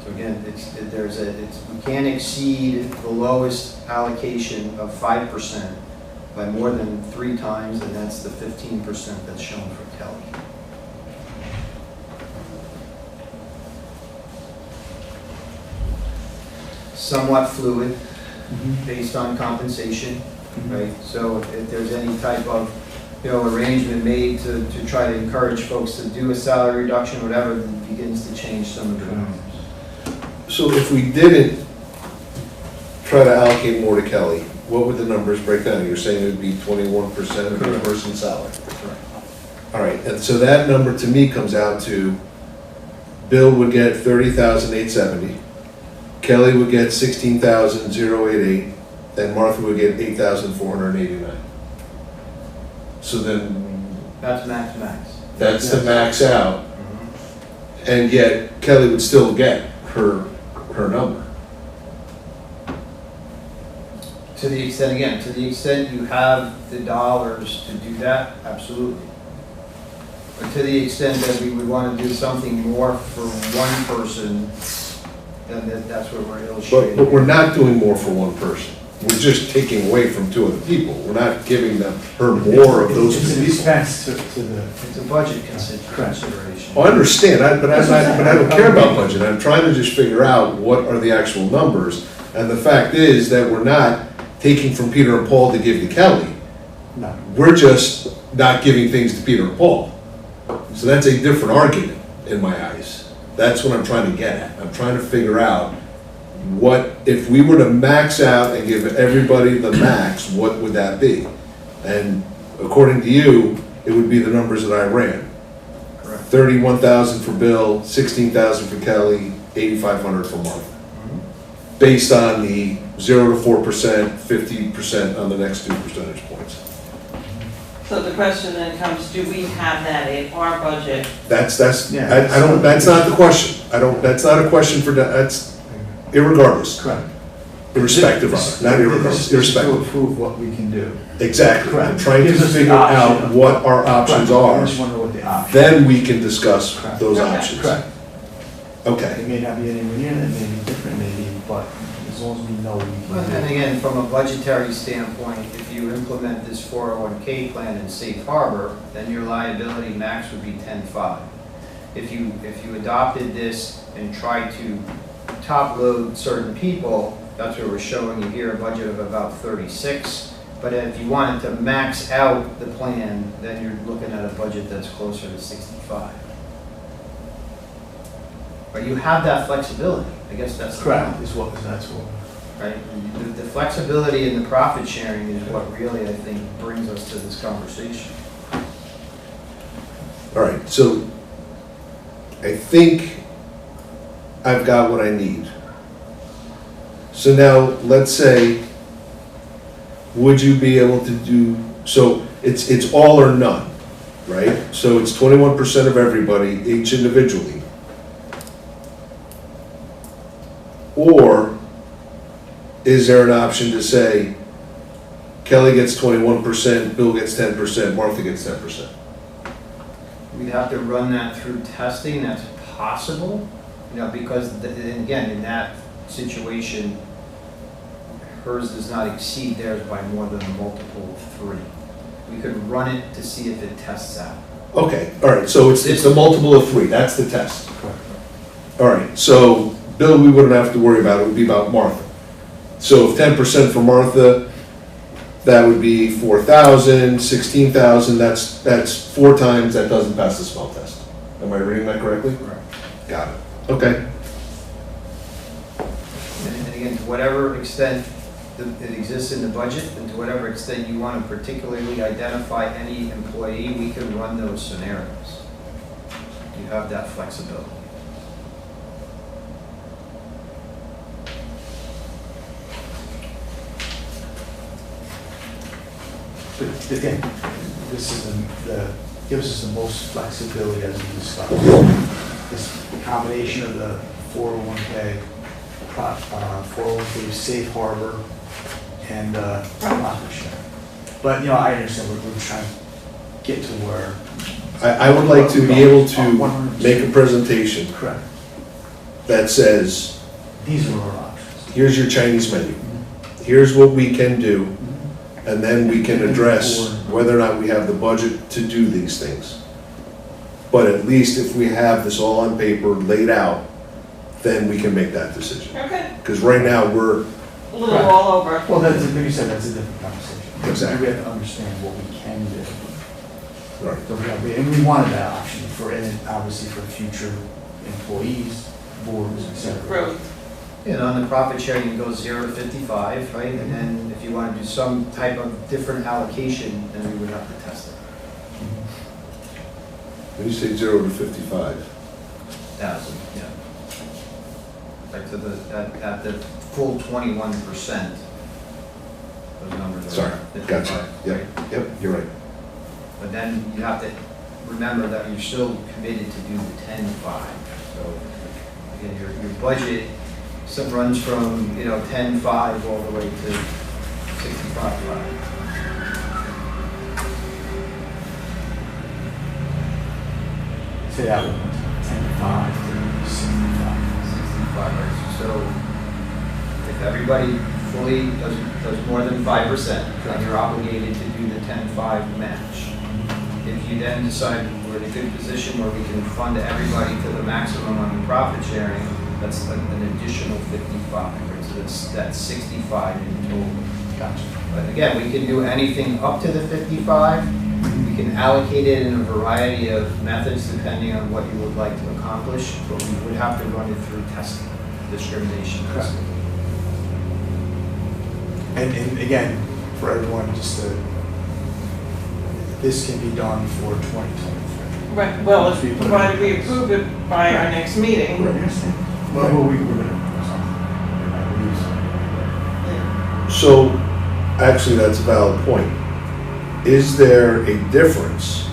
So again, we can't exceed the lowest allocation of 5% by more than 3 times, and that's the 15% that's shown for Kelly. Somewhat fluid, based on compensation, right? So if there's any type of, you know, arrangement made to try to encourage folks to do a salary reduction, whatever, it begins to change some of the numbers. So if we didn't try to allocate more to Kelly, what would the numbers break down? You're saying it would be 21% of each Correct. person's salary? Correct. All right, and so that number to me comes out to, Bill would get 30,870, Kelly would get 16,088, and Martha would get 8,489. So then, That's max. that's the max out, and yet Kelly would still get her number. To the extent you have the dollars to do that, absolutely. But to the extent that we would want to do something more for one person, then that's where we're illustrating. But we're not doing more for one person. We're just taking away from 2 other people. We're not giving her more of those It's an people. expense to the. It's a budget consideration. Oh, I understand, but I don't care about budget. I'm trying to just figure out what are the actual numbers. And the fact is that we're not taking from Peter and Paul to give to Kelly. No. We're just not giving things to Peter and Paul. So that's a different argument in my eyes. That's what I'm trying to get at. I'm trying to figure out what, if we were to max out and give everybody the max, what would that be? And according to you, it would be the numbers that I ran. Correct. 31,000 for Bill, 16,000 for Kelly, 8,500 for Martha. Based on the 0 to 4%, 50% on the next 2 percentage points. So the question then comes, do we have that in our budget? That's Yeah. I don't, that's not the question. That's not a question for, that's irregardless, Correct. irrespective of it, not irregardless, This is to irrespective. approve what we can do. Exactly. I'm Correct. trying to Gives us the figure option out of- what our options Correct. I are, just wonder what the option. then we can discuss Correct. those Okay. options. Correct. Okay. It may not be anywhere near that, it may be different, maybe, but as long as we know we Well, can and do it. again, from a budgetary standpoint, if you implement this 401K plan in Safe Harbor, then your liability max would be 10.5. If you adopted this and tried to top load certain people, that's where we're showing you here a budget of about 36. But if you wanted to max out the plan, then you're looking at a budget that's closer to 65. But you have that flexibility, I guess that's the Correct, point. that's what. Right, the flexibility and the profit sharing is what really, I think, brings us to this conversation. All right, so I think I've got what I need. So now, let's say, would you be able to do, so it's all or none, right? So it's 21% of everybody, each individually. Or is there an option to say, Kelly gets 21%, Bill gets 10%, Martha gets 10%? We'd have to run that through testing, that's possible, you know, because, and again, in that situation, hers does not exceed theirs by more than a multiple of 3. We could run it to see if it tests out. Okay, all right, so it's a multiple of 3, that's the test. All right, so Bill, we wouldn't have to worry about, it would be about Martha. So if 10% for Martha, that would be 4,000, 16,000, that's 4 times, that doesn't pass the smell test. Am I reading that correctly? Right. Got it, okay. And again, to whatever extent it exists in the budget, and to whatever extent you want to particularly identify any employee, we can run those scenarios. You have that flexibility. But again, this is gives us the most flexibility as we discussed. This combination of the 401K, 401K safe harbor, and profit share. But, you know, I understand we're trying to get to where. I would like to be able to 100%. make a presentation Correct. that says, These are our options. here's your Chinese menu, here's what we can do, and then we can address whether or not we have the budget to do these things. But at least if we have this all on paper, laid out, then we can make that decision. Okay, Because right now, we're, a little all over. Well, that's, like you said, that's a different conversation. Exactly. We have to understand what we can do. right, So and we wanted that option for, and then obviously for future employees, boards, et cetera. Growth. And on the profit sharing, you go 0 to 55, right? And then if you want to do some type of different allocation, then we would have to test it. when you say 0 to 55, 1,000, yeah. Like to at the full 21%, those numbers are. sorry, 55, gotcha, yep, right? yep, you're right. But then you have to remember that you're still committed to do the 10-5. So again, your budget runs from, 10-5 all the way to 65-5. Say that one, 10-5 to 65. 65, right? So if everybody fully does more than 5%, then you're obligated to do the 10-5 match. If you then decide we're in a good position where we can fund everybody to the maximum on the profit sharing, that's an additional 55, right? So that's 65 in total. Gotcha. But again, we can do anything up to the 55. We can allocate it in a variety of methods depending on what you would like to accomplish, but we would have to run it through testing, discrimination testing. And again, for everyone, just this can be done for 2023. Right, well, if provided we approve it by our next meeting. Well, we're gonna do something. So, actually, that's a valid point. Is there a difference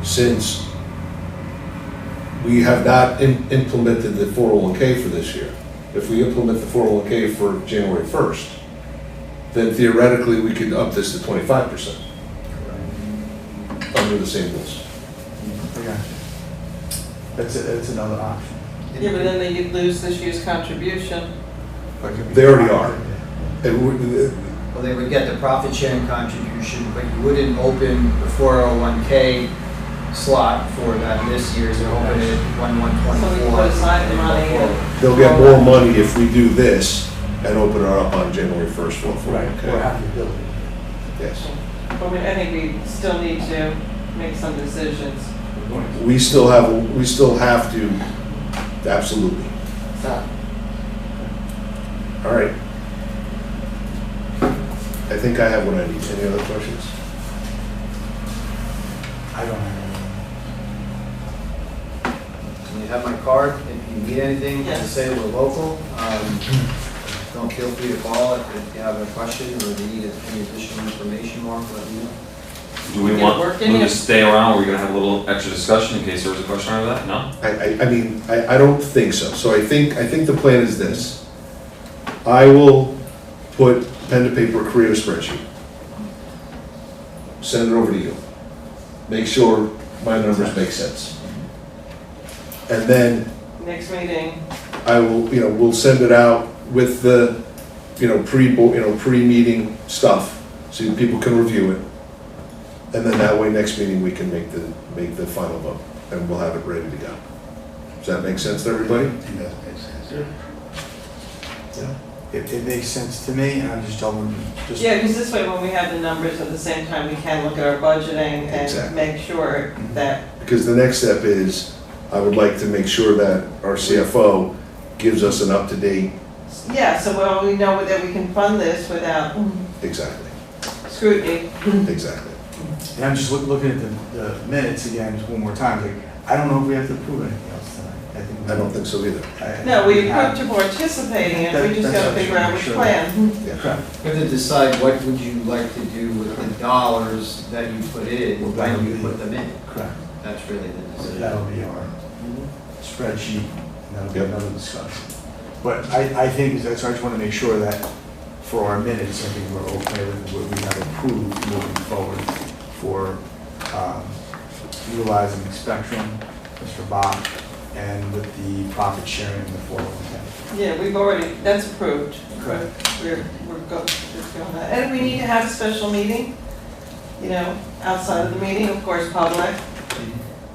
since we have not implemented the 401k for this year? If we implement the 401k for January 1st, then theoretically we could up this to 25% under the same rules. I got you. That's another option. Yeah, but then they'd lose this year's contribution. They already are. And Well, they would get the profit sharing contribution, but you wouldn't open the 401k slot for that this year, you open it So we 1/1/24. put aside the money and. they'll get more money if we do this and open it up on January 1st for Or 401k. have the ability. Yes. But I think we still need to make some decisions. We still have to, absolutely. So, All right. I think I have what I need. Any other questions? I don't have And you have my card, if you need anything, Yes. just say we're local. Don't feel free to call if you have a question or you need any additional information, Mark, let me know. Do we Get want work in them here. to stay around? We're gonna have a little extra discussion in case there was a question out of that? No? I mean, I don't think so. So I think the plan is this. I will put pen to paper, create a spreadsheet. Send it over to you. Make sure my numbers make sense. And then next meeting, I will, we'll send it out with the, pre-meeting stuff, so people can review it. And then that way, next meeting, we can make the final vote, and we'll have it ready to go. Does that make sense to everybody? it makes sense to me, and I'm just telling them, just. yeah, because this way when we have the numbers at the same time, we can look at our budgeting and Exactly. make sure that, Because the next step is, I would like to make sure that our CFO gives us an up-to-date, yeah, so well, we know that we can fund this without exactly, scrutiny. exactly. And I'm just looking at the minutes again, just one more time, like, I don't know if we have to prove anything else tonight. I don't think so either. No, we approved to participating in it, we just gotta figure out which plan. Yeah. Correct. You have to decide what would you like to do with the dollars that you put in, Well, when you that'll put be- them in. Correct. That's really the decision. That'll be our spreadsheet, and that'll be Yep. another discussion. But I think, that's why I just want to make sure that for our minutes, I think we're okay with what we have approved moving forward for utilizing Spectrum, Mr. Bach, and with the profit sharing in the 401k. Yeah, we've already, that's approved. Correct. We're good, just doing that. And we need to have a special meeting, you know, outside of the meeting, of course, public,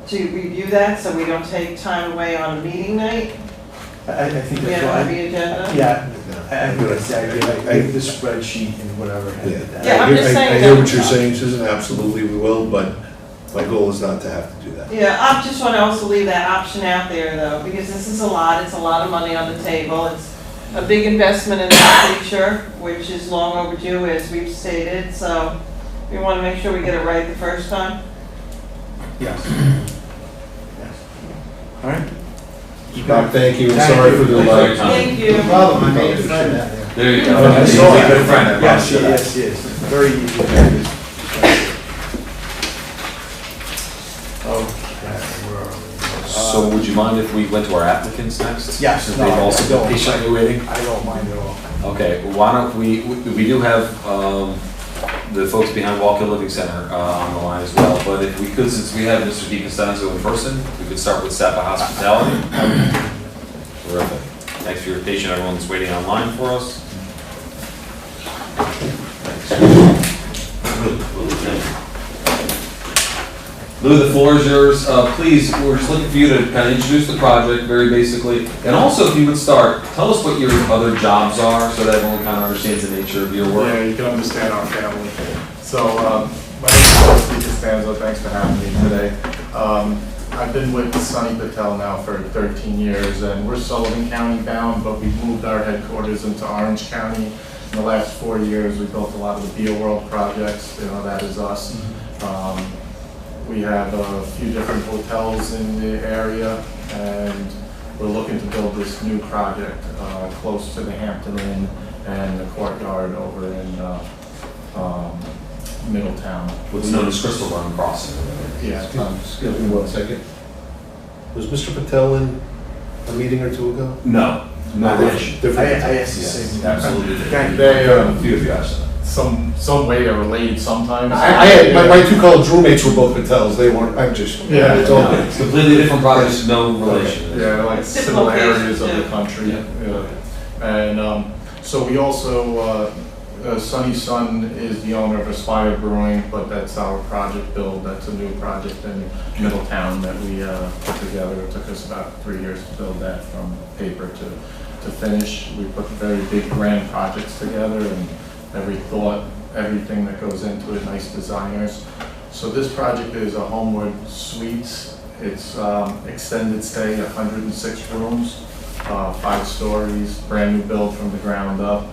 to review that, so we don't take time away on a meeting night. I think We that's have on why. the agenda. Yeah, I would say, I give the spreadsheet and whatever. Yeah, I'm just saying I hear that- what you're saying, Susan, absolutely we will, but my goal is not to have to do that. Yeah, I just want to also leave that option out there though, because this is a lot, it's a lot of money on the table. It's a big investment in the future, which is long overdue as we've stated, so we want to make sure we get it right the first time. Yes. Yes. All right. Bob, thank you, and Thank sorry you. for the delay. Thank you. No problem, I made a friend out there. There you go. I He's saw a it. good friend. Yes, yes. Very easy. Okay, where are we? So would you mind if we went to our applicants next? Yes, Since no, they've I also don't. been patiently waiting? I don't mind at all. Okay, well, why don't we do have the folks behind Walkill Living Center on the line as well, but if we could, since we have Mr. DiCostanzo in person, we could start with Sapa Hospitality. Terrific. Thanks for your patience, everyone that's waiting online for us. Lou, the floor is yours. Please, we're just looking for you to kind of introduce the project very basically. And also, if you would start, tell us what your other jobs are so that everyone kind of understands the nature of your work. Yeah, you can understand our family. So, my name is Steve Costanzo, thanks for having me today. I've been with Sunny Patel now for 13 years, and we're Sullivan County bound, but we moved our headquarters into Orange County. In the last 4 years, we built a lot of the Beer World projects, you know, that is us. We have a few different hotels in the area, and we're looking to build this new project close to the Hampton Inn and the Courtyard over in Middletown. What's known as Crystal Run Crossing. Yeah. Excuse me 1 second. Was Mr. Patel in a meeting or two ago? No, no relation. Different. I asked the Yes, same. absolutely. Thank you. They, A few of you asked that. some way they're related sometimes. I had, my two college roommates were both Patels, they weren't, I'm just, Yeah. it's all No, good. it's completely different projects, no relation. Yeah, like Different similar areas of the locations, country. yeah. Yeah. And so we also, Sunny's son is the owner of Aspire Brewing, but that's our project build. That's a new project in Middletown that we put together. It took us about 3 years to build that from paper to finish. We put very big grand projects together and every thought, everything that goes into it, nice designers. So this project is a Homewood Suites. It's extended stay, 106 rooms, 5 stories, brand new build from the ground up.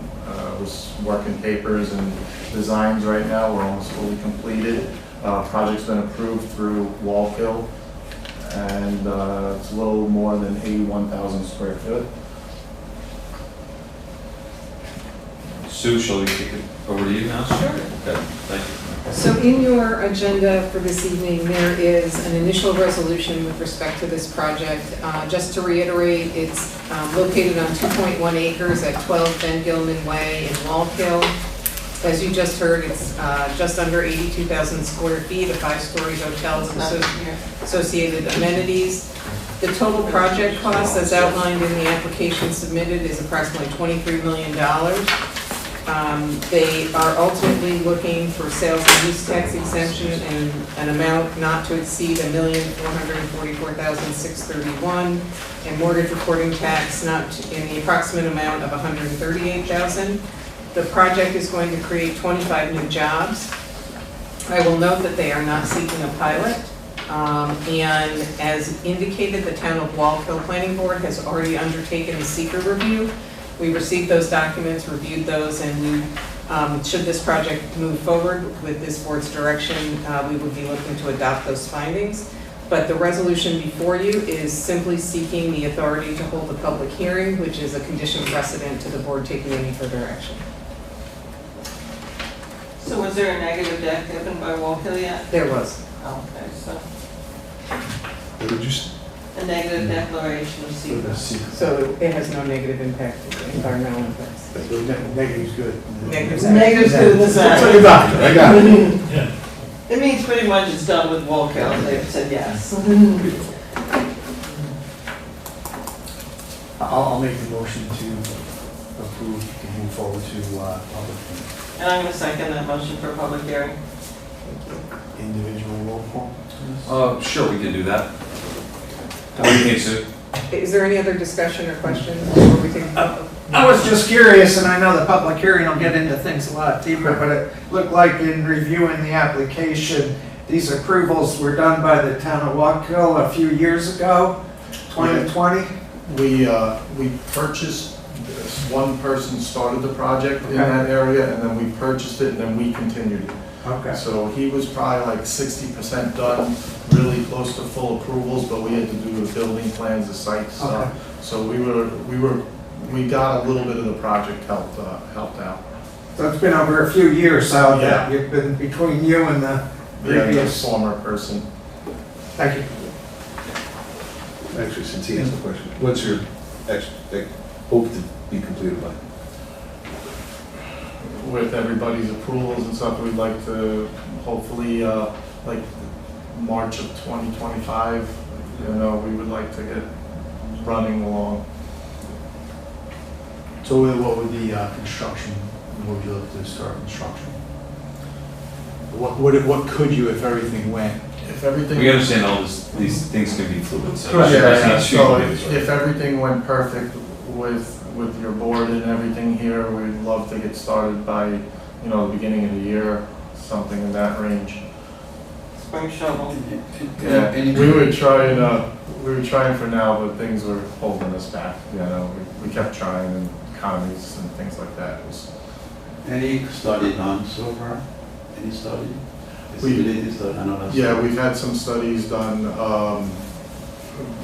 Was working papers and designs right now. We're almost fully completed. Project's been approved through Walkill, and it's a little more than 81,000 square foot. Sue, shall we kick it over to you now? Sure. Okay, thank you. So in your agenda for this evening, there is an initial resolution with respect to this project. Just to reiterate, it's located on 2.1 acres at 12 Ben Gilman Way in Walkill. As you just heard, it's just under 82,000 square feet, a 5-story hotel with associated amenities. The total project cost, as outlined in the application submitted, is approximately $23 million. They are ultimately looking for sales and use tax exemption in an amount not to exceed $1,444,631, and mortgage recording tax not in the approximate amount of $138,000. The project is going to create 25 new jobs. I will note that they are not seeking a pilot. And as indicated, the Town of Walkill Planning Board has already undertaken a seeker review. We received those documents, reviewed those, and we, should this project move forward with this board's direction, we would be looking to adopt those findings. But the resolution before you is simply seeking the authority to hold a public hearing, which is a condition precedent to the board taking any further action. So was there a negative deck given by Walkill yet? There was. Oh, okay, so. Did you, A negative declaration of secret. So it has no negative impact, environmental impacts. Negative's good. Negative's Negative's good in the That's like a sense. doctor, I got it. Yeah. It means pretty much it's done with Walkill, they've said yes. I'll make the motion to approve, to move forward to public And I'm gonna second that motion for a public hearing. individual roll call. Sure, we can do that. What do you think, Sue? Is there any other discussion or questions before we take? I was just curious, and I know the public hearing will get into things a lot deeper, but it looked like in reviewing the application, these approvals were done by the town of Wackel a few years ago, 2020. We purchased, one person started the project in that area, and then we purchased it, and then we continued it. Okay. So he was probably like 60% done, really close to full approvals, but we had to do the building plans, the site stuff. Okay. So we got a little bit of the project helped out. So it's been over a few years, so Yeah. that you've been between you and the Yeah, the previous. former person. Thank you. Actually, since he asked the question, what's your hope to be completed by? With everybody's approvals and stuff, we'd like to hopefully, like March of 2025, we would like to get running along. So what would the construction, when would you look to start construction? What could you, if everything went? If everything. We understand all these things can be fluid, so. Yeah, it's not so shooting. if everything went perfect with your board and everything here, we'd love to get started by, the beginning of the year, something in that range. Spring shovel. Yeah, we were trying for now, but things were holding us back, we kept trying, and economies and things like that was. Any study done so far? Any study? Yeah, we've had some studies done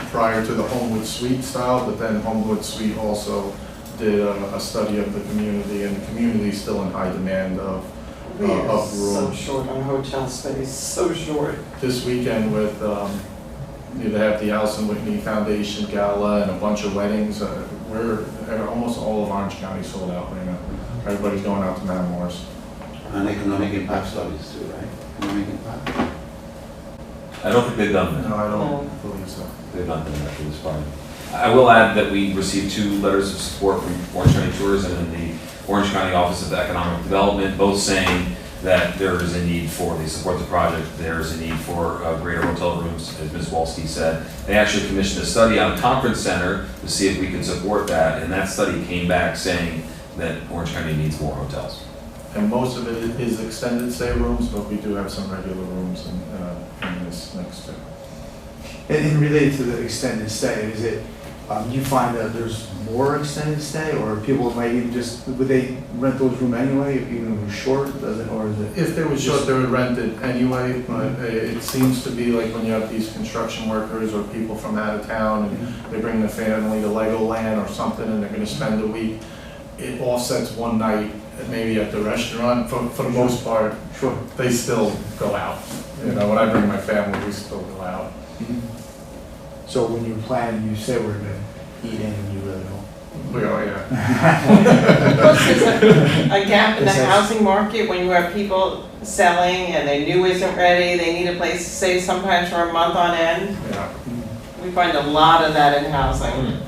prior to the Homewood Suite style, but then Homewood Suite also did a study of the community, and the community is still in high demand of We are so rooms. short on hotel space, so short. This weekend with, they have the Allison Whitney Foundation Gala and a bunch of weddings, almost all of Orange County sold out right now. Everybody's going out to Matamoros. And economic impact studies too, right? Economic impact. I don't think they've done that. No, I don't believe so. They've not done that for this part. I will add that we received 2 letters of support from Orange County Tourism and the Orange County Office of Economic Development, both saying that there is a need they support the project, there is a need for greater hotel rooms, as Ms. Walsky said. They actually commissioned a study on a conference center to see if we could support that, and that study came back saying that Orange County needs more hotels. And most of it is extended stay rooms, but we do have some regular rooms in this next step. And related to the extended stay, is it, you find that there's more extended stay, or people might even would they rent those rooms anyway, even if it was short, or is it? If they were short, they would rent it anyway, but it seems to be like when you have these construction workers or people from out of town, and they bring their family to Legoland or something, and they're gonna spend a week, it offsets one night, maybe at the restaurant, for the most part. Sure. They still go out. When I bring my family, we still go out. So when you plan, you say we're gonna eat in, and you really don't. We are, yeah. Plus, there's a gap in the Is that- housing market when you have people selling and they knew isn't ready, they need a place to stay sometimes for a month on end. Yeah. We find a lot of that in housing.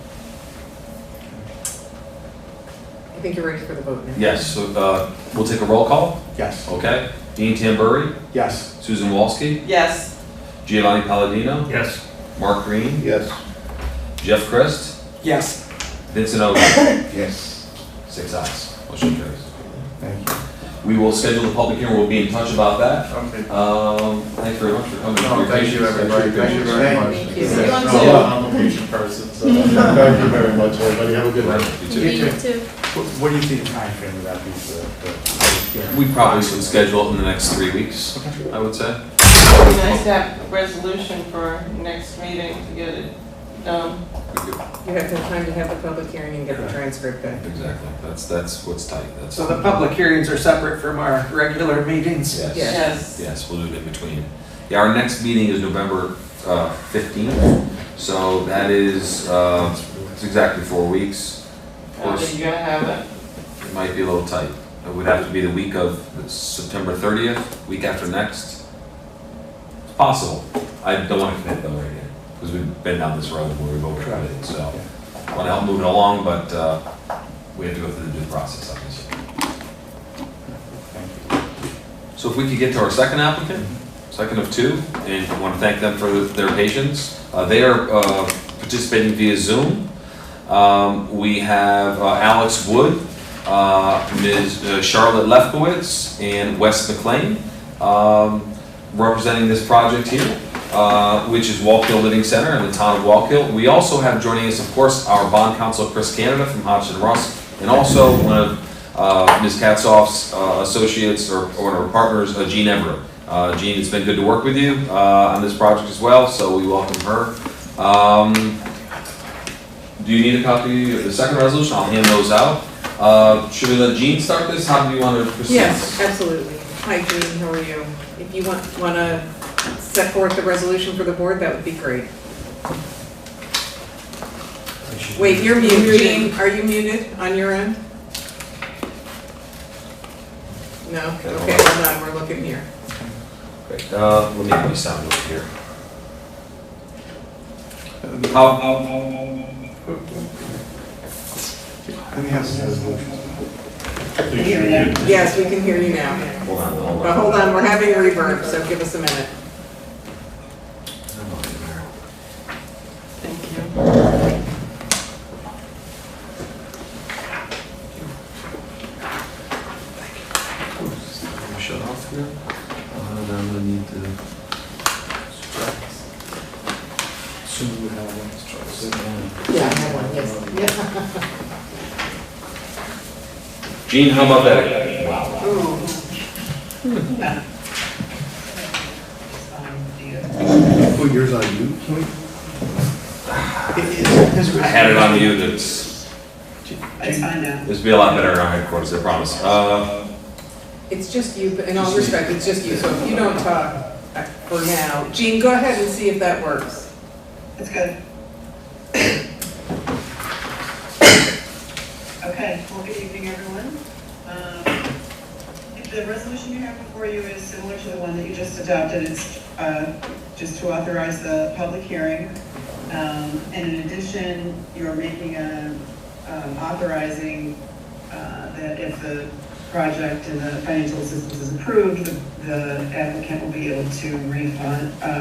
I think you're ready for the vote now. Yes, so we'll take a roll call, Yes. okay? Dean Tamburri, Yes. Susan Walsky, Yes, Giovanni Palladino, Yes. Mark Green, Yes. Jeff Christ, Yes. Vincent Ogle. Yes. 6 ayes. Motion carries. Thank you. We will schedule the public hearing, we'll be in touch about that. Okay. Thanks very much for coming. No, thank you, everybody. Thank you very much. Thank you. See you on No, Zoom. I'm a patient person, so thank you very much, everybody. Have a good night. You too. What do you think the timeframe would that be for the hearing? We probably should schedule it in the next 3 weeks, I would say. it'd be nice to have a resolution for next meeting to get it done. You have to have time to have the public hearing and get the transcript back. Exactly, that's what's tight, that's. So the public hearings are separate from our regular meetings? Yes. Yes. Yes, we'll do it in between. Yeah, our next meeting is November 15th, So that is, it's exactly 4 weeks. Of course, You're gonna have it. it might be a little tight. It would have to be the week of September 30th, week after next. It's possible. I don't want to commit though right here, because we've been down this road where we've overcommitted, so I want to help move it along, but we have to go through the due process, obviously. So if we could get to our second applicant, second of two, and I want to thank them for their patience. They are participating via Zoom. We have Alex Wood, Ms. Charlotte Lefkowitz, and Wes McLean representing this project here, which is Wallkill Living Center in the town of Wallkill. We also have joining us, of course, our bond counsel, Chris Canada from Hodgson Russ, and also one of Ms. Katzoff's associates or one of her partners, Jean Everett. Jean, it's been good to work with you on this project as well, so we welcome her. Do you need a copy of the second resolution? I'll hand those out. Should we let Jean start this? How do you want to proceed? Yes, absolutely. Hi, Jean, how are you? If you want to set forth the resolution for the board, that would be great. Wait, you're muted, Jean. Are you muted on your end? No? Okay, hold on, we're looking here. Great. Let me give you sound over here. How Let me have some resolutions. Yes, we can hear you now. hold on. But hold on, we're having reverb, so give us a minute. Thank you. Shut off here. I'm gonna need to. Soon we have one. Yeah, I have one, yes. Yeah. Jean, how about that? Ooh. Put yours on you? I had it on mute. It's fine now. this will be a lot better in our headquarters, I promise. It's just you, but in all respect, it's just you, so if you don't talk for now. Jean, go ahead and see if that works. That's good. Okay, well, good evening, everyone. If the resolution you have before you is similar to the one that you just adopted, it's just to authorize the public hearing. And in addition, you're making authorizing that if the project and the financial assistance is approved, the applicant will be able to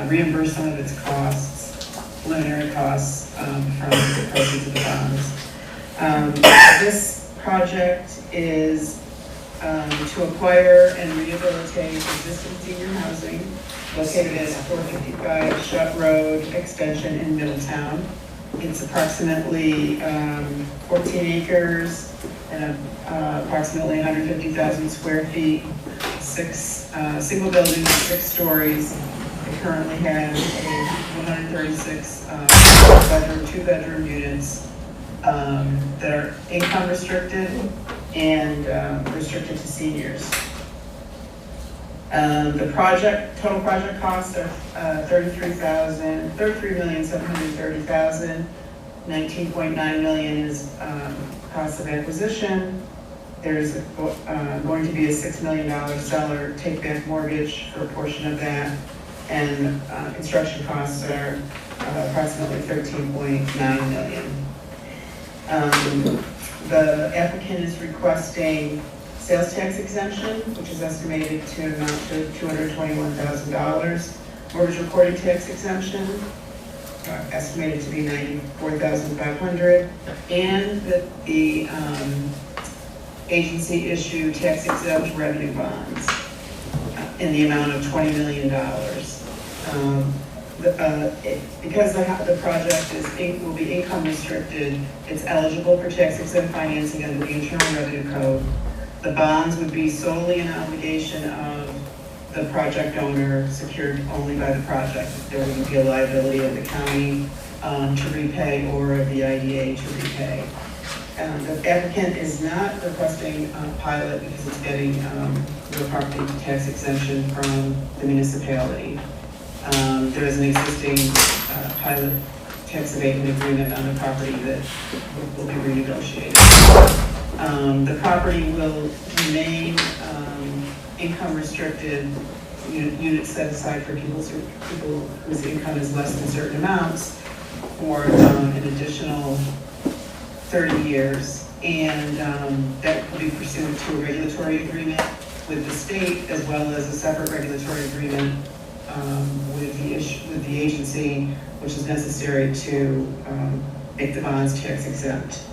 reimburse some of its costs, preliminary costs from the proceeds of the bonds. This project is to acquire and rehabilitate existing senior housing located at 455 Shutt Road Extension in Middletown. It's approximately 14 acres and approximately 150,000 square feet, single buildings, 6 stories. It currently has 136 bedroom, 2-bedroom units that are income restricted and restricted to seniors. The total project costs are $33,730,000. 19.9 million is cost of acquisition. There's going to be a $6 million seller take-back mortgage for a portion of that, and construction costs are approximately $13.9 million. The applicant is requesting sales tax exemption, which is estimated to amount to $221,000. Mortgage recording tax exemption, estimated to be $94,500, and that the agency issue tax exempt revenue bonds in the amount of $20 million. Because the project will be income restricted, it's eligible for tax exempt financing under the Internal Revenue Code. The bonds would be solely an obligation of the project owner, secured only by the project. There wouldn't be a liability of the county to repay or of the IDA to repay. The applicant is not requesting a pilot because it's getting the property tax exemption from the municipality. There is an existing pilot tax abatement agreement on the property that will be renegotiated. The property will remain income restricted, units set aside for people whose income is less than certain amounts for an additional 30 years. And that will be pursuant to a regulatory agreement with the state, as well as a separate regulatory agreement with the agency, which is necessary to make the bonds tax exempt.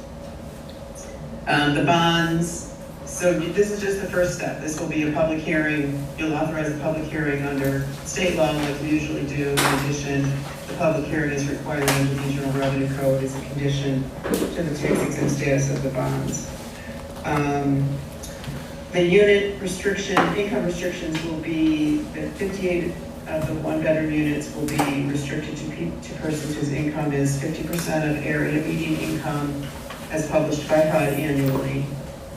The bonds, so this is just the first step. This will be a public hearing. You'll authorize a public hearing under state law like we usually do. In addition, the public hearing is required under the Internal Revenue Code as a condition to the tax exempt status of the bonds. The unit restriction, income restrictions will be that 58 of the one-bedroom units will be restricted to persons whose income is 50% of area median income as published by HUD annually,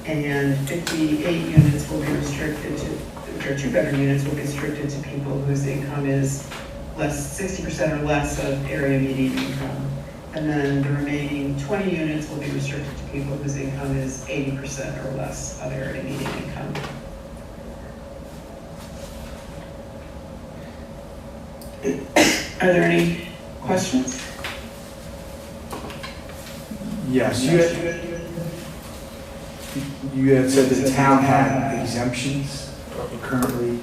and 58 units will be restricted to, which are two-bedroom units, will be restricted to people whose income is 60% or less of area median income. And then the remaining 20 units will be restricted to people whose income is 80% or less of area median income. Are there any questions? Yes, you had said the town had exemptions currently.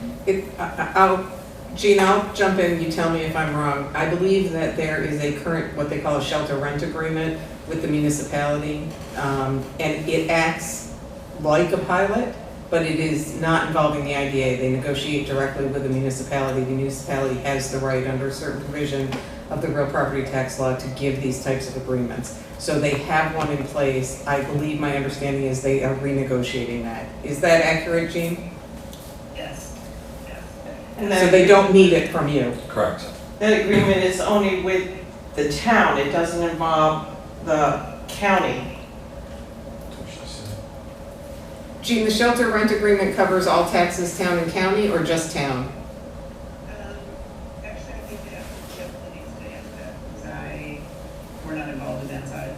Gene, I'll jump in, you tell me if I'm wrong. I believe that there is a current, what they call a shelter rent agreement with the municipality, and it acts like a pilot, but it is not involving the IDA. They negotiate directly with the municipality. The municipality has the right under a certain provision of the real property tax law to give these types of agreements. So they have one in place. I believe my understanding is they are renegotiating that. Is that accurate, Gene? Yes. So they don't need it from you? Correct. That agreement is only with the town. It doesn't involve the county. Gene, the shelter rent agreement covers all taxes, town and county, or just town? Actually, I think they have to answer that, because we're not involved in that side.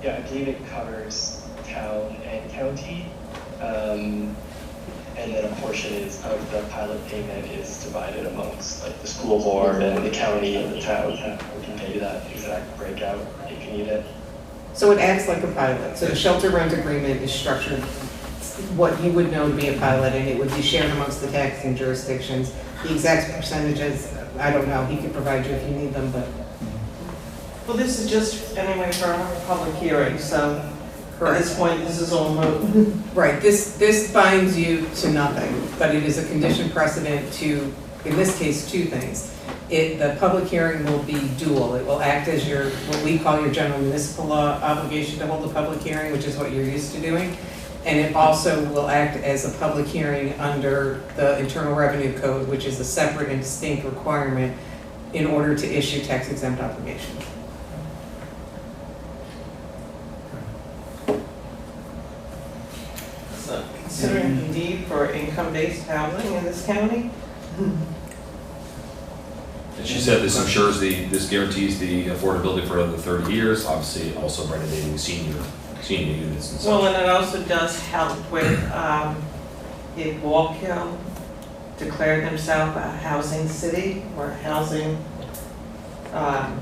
Yeah, I believe it covers town and county, and then a portion of the pilot payment is divided amongst like the school board and the county and the town. We can pay that exact breakout if you need it. So it acts like a pilot. So the shelter rent agreement is structured what you would know to be a pilot, and it would be shared amongst the taxing jurisdictions. The exact percentages, I don't know. He could provide you if you need them, but. Well, this is just anyway for a public hearing, so at this point, this is all moot. Right, this binds you to nothing, but it is a condition precedent to, in this case, two things. The public hearing will be dual. It will act as your, what we call your general municipal law obligation to hold a public hearing, which is what you're used to doing. And it also will act as a public hearing under the Internal Revenue Code, which is a separate and distinct requirement in order to issue tax exempt obligations. So considering the need for income-based housing in this county, And she said this ensures this guarantees the affordability for another 30 years, obviously also renovating senior units and such. well, and it also does help with, if Wallkill declared themselves a housing city or housing, I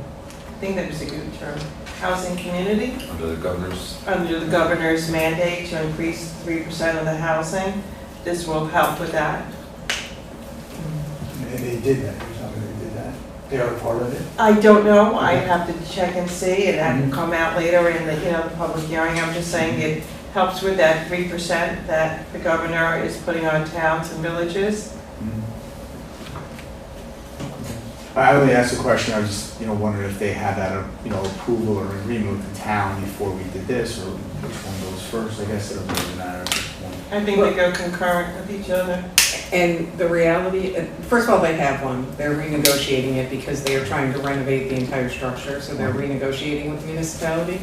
think that was a good term, housing community. Under the Governor's mandate to increase 3% of the housing. This will help with that. And they did that, you're telling me they did that? They are part of it? I don't know, I have to check and see, it hadn't come out later in the, the public hearing. I'm just saying it helps with that 3% that the governor is putting on towns and villages. I only asked a question, I was just, wondering if they had that, approval or agreement with the town before we did this, or which one goes first. I guess it doesn't really matter at this point. I think they go concurrent with each other. And the reality, first of all, they have one. They're renegotiating it because they are trying to renovate the entire structure, so they're renegotiating with the municipality.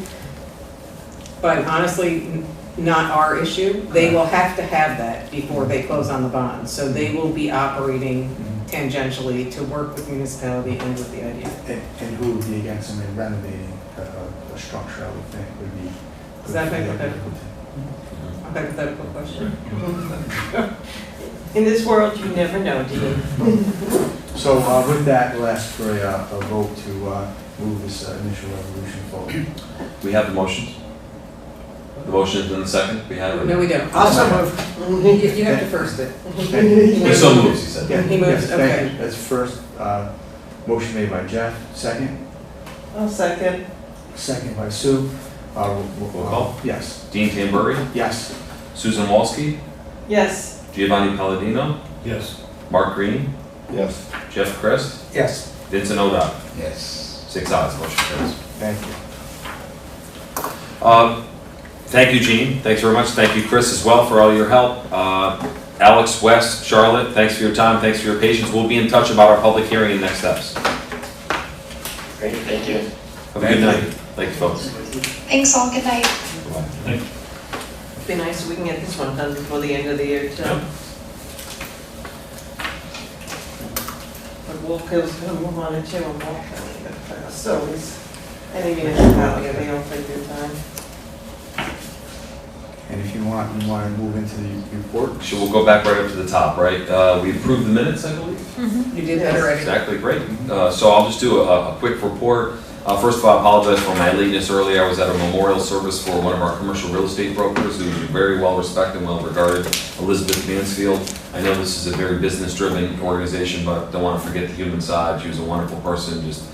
But honestly, not our issue. They will have to have that before they close on the bond. So they will be operating tangentially to work with municipality and with the IDA. And who would be against them in renovating a structure, I would think, would be. Is that good for hypothetical? the- A hypothetical question. In this world, you never know, do you? So with that, we'll ask for a vote to move this initial resolution forward. We have the motions. The motion is in the second. We have it. No, we don't. Also You have to first it. He so moves, he said. Yeah, He moves, yes, thank okay. you. That's first, motion made by Jeff, second. I'll second. Second by Sue. Roll call. Yes. Dean Tamburri, Yes. Susan Walsky, Yes. Giovanni Palladino, Yes. Mark Green, Yes. Jeff Christ, Yes. Vincent O'Donnell. Yes. 6 ayes, motion carries. Thank you. Thank you, Gene. Thanks very much. Thank you, Chris, as well, for all your help. Alex, Wes, Charlotte, thanks for your time. Thanks for your patience. We'll be in touch about our public hearing and next steps. Great, thank you. Have a good night. Thank you, folks. Thanks all, good night. Bye-bye. It'd be nice if we can get this one done before the end of the year, too. Yeah. But Wolfie's gonna move on it too, and Wolf, so is any municipality, they all take their time. And if you want to move into the report? So we'll go back right up to the top, right? We approved the minutes, I believe. You did that already. Exactly, great. So I'll just do a quick report. First of all, I apologize for my lateness earlier. I was at a memorial service for one of our commercial real estate brokers who's very well respected and well regarded, Elizabeth Mansfield. I know this is a very business-driven organization, but don't want to forget the human side. She was a wonderful person, just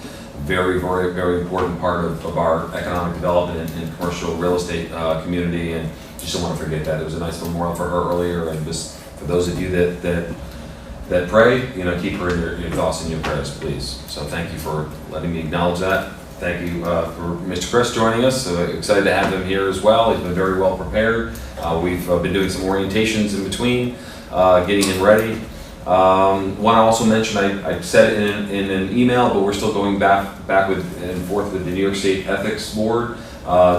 very, very, very important part of our economic development and commercial real estate community, and just don't want to forget that. It was a nice memorial for her earlier, and just for those of you that pray, keep her in your thoughts and your prayers, please. So thank you for letting me acknowledge that. Thank you for Mr. Chris joining us. Excited to have him here as well. He's been very well prepared. We've been doing some orientations in between, getting him ready. Want to also mention, I said it in an email, but we're still going back and forth with the New York State Ethics Board.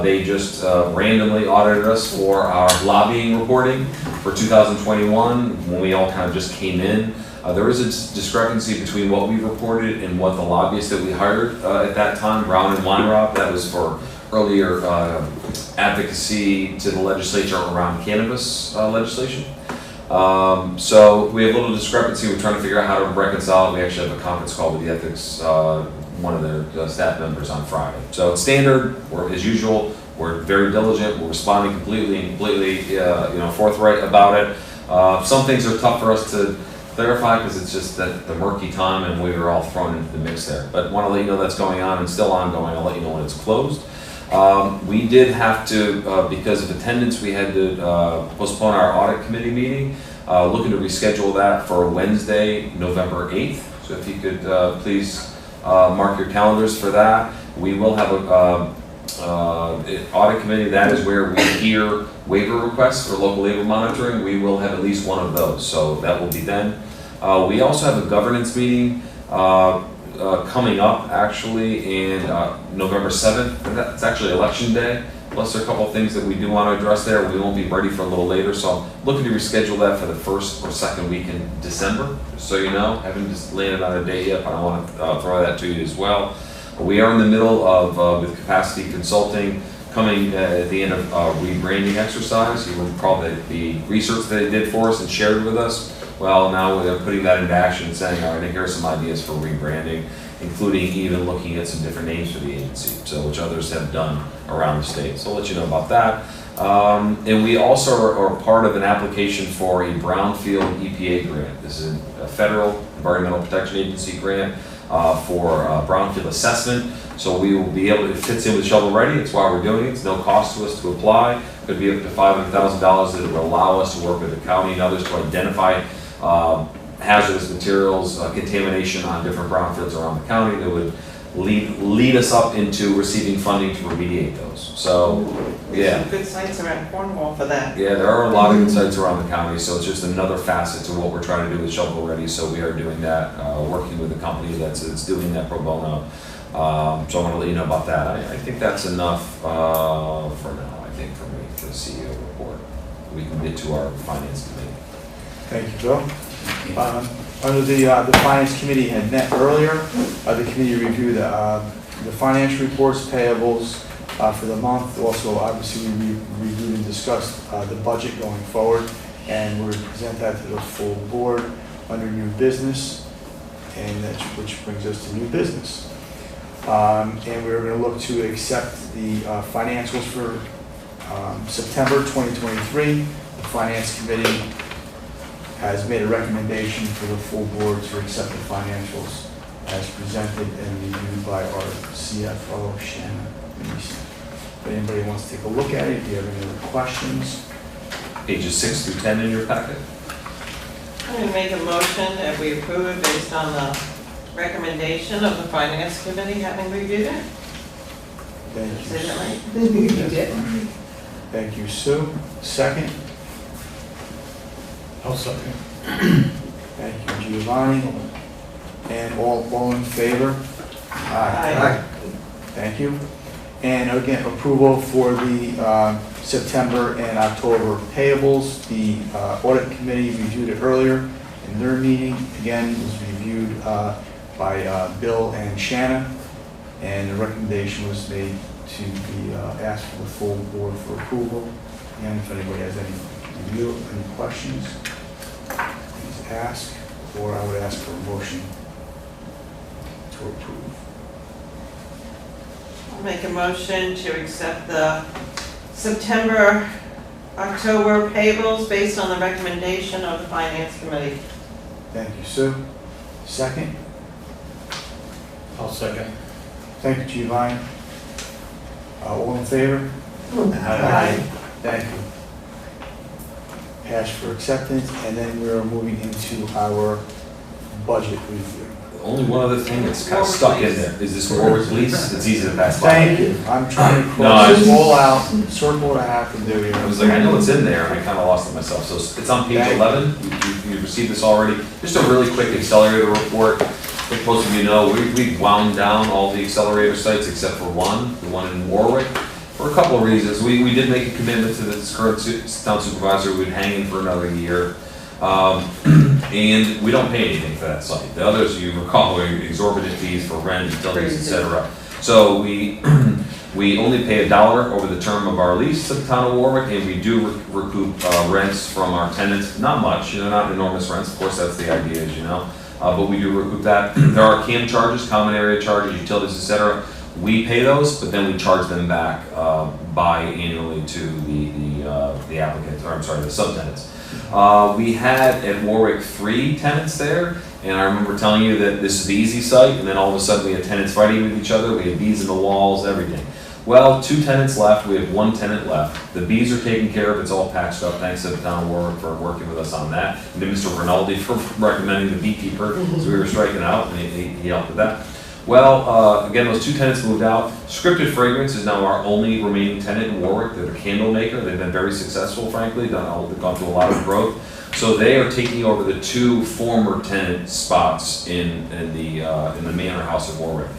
They just randomly audited us for our lobbying reporting for 2021 when we all kind of just came in. There is a discrepancy between what we reported and what the lobbyists that we hired at that time, Brown and Weinrop, that was for earlier advocacy to the legislature around cannabis legislation. So we have a little discrepancy. We're trying to figure out how to reconcile it. We actually have a conference call with the ethics, one of their staff members on Friday. So it's standard, as usual, we're very diligent, we're responding completely forthright about it. Some things are tough for us to clarify because it's just that the murky time and we were all thrown into the mix there. But want to let you know that's going on and still ongoing. I'll let you know when it's closed. We did have to, because of attendance, we had to postpone our audit committee meeting. Looking to reschedule that for Wednesday, November 8th. So if you could please mark your calendars for that. We will have a audit committee. That is where we hear waiver requests for local labor monitoring. We will have at least one of those, so that will be then. We also have a governance meeting coming up actually in November 7th. That's actually election day. Plus there are a couple of things that we do want to address there. We won't be ready for a little later, so I'm looking to reschedule that for the first or second week in December. Just so you know, haven't just landed on a date yet, but I want to throw that to you as well. We are in the middle of, with capacity consulting, coming at the end of rebranding exercise. You will recall that the research that they did for us and shared with us. Well, now we're putting that into action and saying, all right, here are some ideas for rebranding, including even looking at some different names for the agency, so which others have done around the state. So I'll let you know about that. And we also are part of an application for a Brownfield EPA grant. This is a federal Environmental Protection Agency grant for brownfield assessment. So we will be able to, it fits in with shovel ready. That's why we're doing it. It's no cost to us to apply. It could be up to $500,000 that will allow us to work with the county and others to identify hazardous materials, contamination on different brownfields around the county that would lead us up into receiving funding to remediate those. So, yeah. Some good sites around Cornwall for that. Yeah, there are a lot of good sites around the county, so it's just another facet to what we're trying to do with Shovel Ready. So we are doing that, working with a company that's doing that pro bono. So I want to let you know about that. I think that's enough for now, I think, for me, for the CEO report. We can get to our finance committee. Thank you, Bill. Under the Finance Committee had met earlier. The committee reviewed the financial reports, payables for the month. Also, obviously, we reviewed and discussed the budget going forward, and we're going to present that to the full board under new business, and which brings us to new business. And we're going to look to accept the financials for September 2023. The Finance Committee has made a recommendation for the full board to accept the financials as presented and reviewed by our CFO, Shanna. If anybody wants to take a look at it, if you have any other questions. Pages 6 through 10 in your packet. I'm going to make a motion that we approve it based on the recommendation of the Finance Committee having reviewed it. Thank you. Say that right? You did? Thank you, Sue. Second. I'll second. Thank you, Giovanni. And all in favor? Aye. Thank you. And again, approval for the September and October payables. The Audit Committee reviewed it earlier in their meeting. Again, it was reviewed by Bill and Shanna, and the recommendation was made to be asked for the full board for approval. And if anybody has any review, any questions, please ask, or I would ask for a motion to approve. I'll make a motion to accept the September, October payables based on the recommendation of the Finance Committee. Thank you, Sue. Second. I'll second. Thank you, Giovanni. All in favor? Aye. Thank you. Pass for acceptance, and then we're moving into our budget review. Only one other thing that's kind of stuck in there is this Warwick lease. It's easy to pass by. Thank you. I'm trying to No, cross this all out, circle what I have to do here. I was like, I know it's in there, and I kind of lost it myself. So it's on page Thank you. 11. You've received this already. Just a really quick accelerator report. I think most of you know, we wound down all the accelerator sites except for one, the one in Warwick, for a couple of reasons. We did make a commitment to this current town supervisor. We'd hang in for another year. And we don't pay anything for that site. The others, you recall, are exorbitant fees for rent, utilities, etc. So we only pay $1 over the term of our lease at the town of Warwick, and we do recoup rents from our tenants. Not much, not enormous rents. Of course, that's the idea, as you know. But we do recoup that. There are CAM charges, common area charges, utilities, etc. We pay those, but then we charge them back biannually to the applicant, or I'm sorry, the subtenants. We had at Warwick 3 tenants there, and I remember telling you that this is the easy site, and then all of a sudden we had tenants fighting with each other. We had bees in the walls, everything. Well, 2 tenants left. We have 1 tenant left. The bees are taken care of. It's all patched up. Thanks to the town of Warwick for working with us on that, and to Mr. Rinaldi for recommending the beekeeper, as we were striking out, and he helped with that. Well, again, those 2 tenants moved out. Scripted Fragrance is now our only remaining tenant in Warwick. They're a candle maker. They've been very successful, frankly. They've gone through a lot of growth. So they are taking over the 2 former tenant spots in the Manor House of Warwick.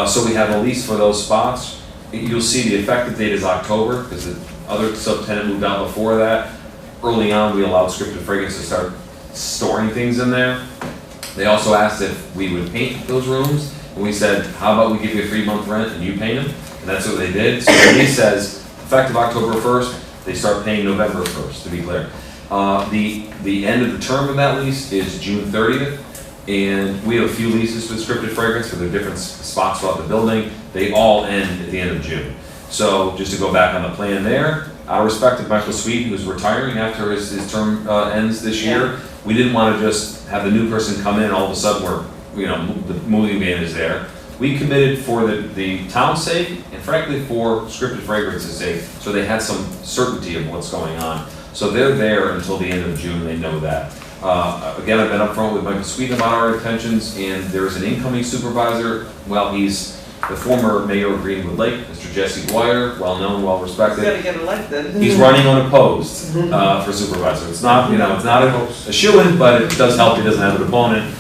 So we have a lease for those spots. You'll see the effective date is October, because the other subtenant moved out before that. Early on, we allowed Scripted Fragrance to start storing things in there. They also asked if we would paint those rooms. And we said, how about we give you a 3-month rent and you paint them? And that's what they did. So the lease says, effective October 1st, they start paying November 1st, to be clear. The end of the term of that lease is June 30th. And we have a few leases with Scripted Fragrance for their different spots throughout the building. They all end at the end of June. So just to go back on the plan there, out of respect to Michael Sweet, who's retiring after his term ends this year, we didn't want to just have the new person come in and all of a sudden the moving van is there. We committed for the town's sake, and frankly for Scripted Fragrance's sake, so they had some certainty of what's going on. So they're there until the end of June, they know that. Again, I've been upfront with Michael Sweet about our intentions, and there's an incoming supervisor. Well, he's the former mayor of Greenwood Lake, Mr. Jesse Dwyer, well-known, well-respected. He's got to get elected. He's running unopposed for supervisor. It's not, it's not a shoo-in, but it does help he doesn't have an opponent.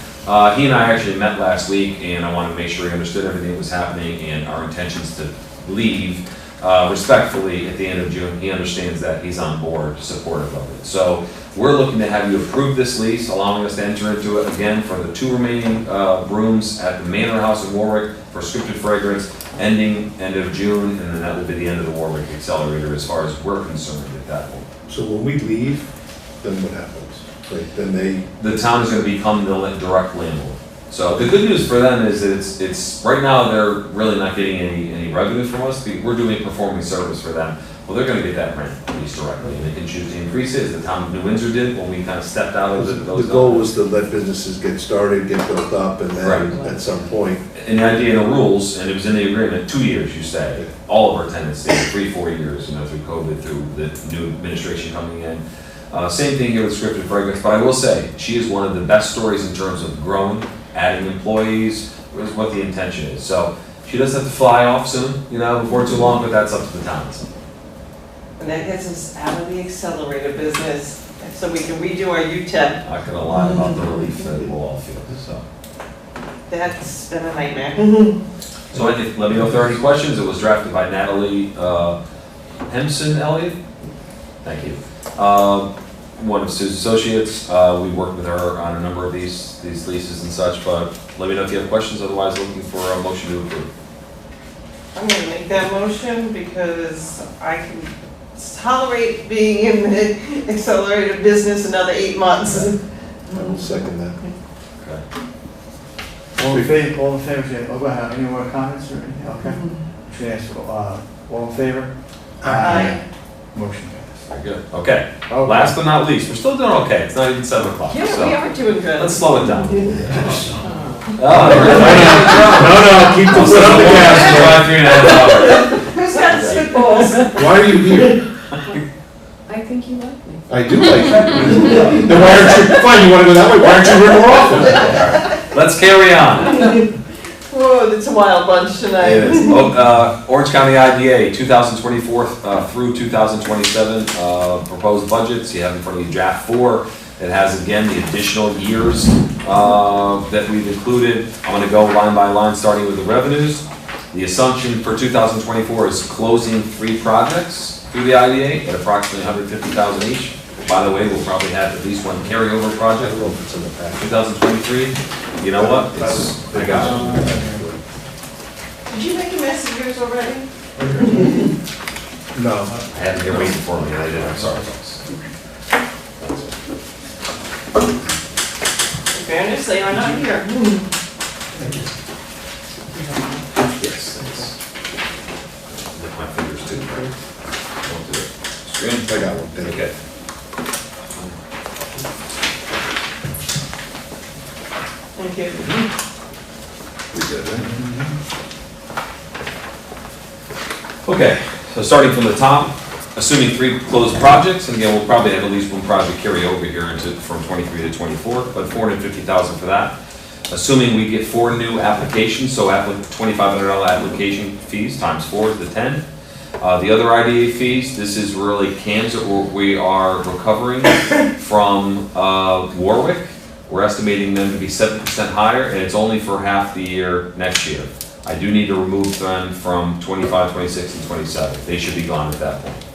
He and I actually met last week, and I wanted to make sure he understood everything that was happening and our intentions to leave respectfully, at the end of June, he understands that he's on board, supportive of it. So we're looking to have you approve this lease, allowing us to enter into it again for the 2 remaining rooms at the Manor House in Warwick for Scripted Fragrance, ending end of June, and then that will be the end of the Warwick Accelerator as far as we're concerned at that point. So when we leave, then what happens? Like, then The town is going to become the direct landlord. So the good news for them is that it's right now they're really not getting any revenue from us. We're doing performing service for them. Well, they're going to get that rent lease directly, and they can choose to increase it, as the town of New Windsor did when we kind of stepped out of those. the goal was to let businesses get started, get built up, and then Right. at some point. And the idea in the rules, and it was in the agreement, 2 years you stay. All of our tenants stay 3-4 years, through COVID, through the new administration coming in. Same thing here with Scripted Fragrance, but I will say, she is one of the best stories in terms of growing, adding employees, is what the intention is. So she does have to fly off soon, before too long, but that's up to the towns. And that gets us out of the accelerator business, so we can redo our UTEP. Not gonna lie about the relief that we'll all feel, so. That's been a nightmare. So let me know if there are any questions. It was drafted by Natalie Hempson Elliott. Thank you. One of Sue's associates. We worked with her on a number of these leases and such, but let me know if you have questions. Otherwise, looking for a motion to approve. I'm gonna make that motion because I can tolerate being in the accelerated business another 8 months. I will second that. Okay. All in favor, say, go ahead, any more comments or anything? Okay. Should I ask, all in favor? Aye. Motion passed. Very good. Okay. Okay. Last but not least, we're still doing okay. It's not even 7 o'clock. Yeah, so we are doing good. let's slow it down. No, keep the foot on the gas. Who's got the spitballs? Why are you here? I think you like me. I do like you. Then why aren't you, fine, you wanna go that way, why aren't you here more often? Let's carry on. Whoa, it's a wild bunch tonight. It is. Orange County IDA 2024 through 2027 proposed budgets. You have in front of you draft 4. It has, again, the additional years that we've included. I'm going to go line by line, starting with the revenues. The assumption for 2024 is closing 3 projects through the IDA at approximately $150,000 each. By the way, we'll probably have at least one carryover project. I don't know if it's in the package. 2023. You know what? I got it. Did you make a mess of yours already? No. I had them here waiting for me, and I did. I'm sorry, folks. In fairness, they are not here. Yes, thanks. Lick my fingers too, right? Don't do it. Screen? I got one, thank you. Okay. Thank you. We good, right? Okay, so starting from the top, assuming 3 closed projects, and again, we'll probably have at least one project carry over here into from 23 to 24, but $450,000 for that. Assuming we get 4 new applications, so $2,500 application fees times 4 is the 10. The other IDA fees, this is really CAMs that we are recovering from Warwick. We're estimating them to be 7% higher, and it's only for half the year next year. I do need to remove them from 25, 26, and 27. They should be gone at that point.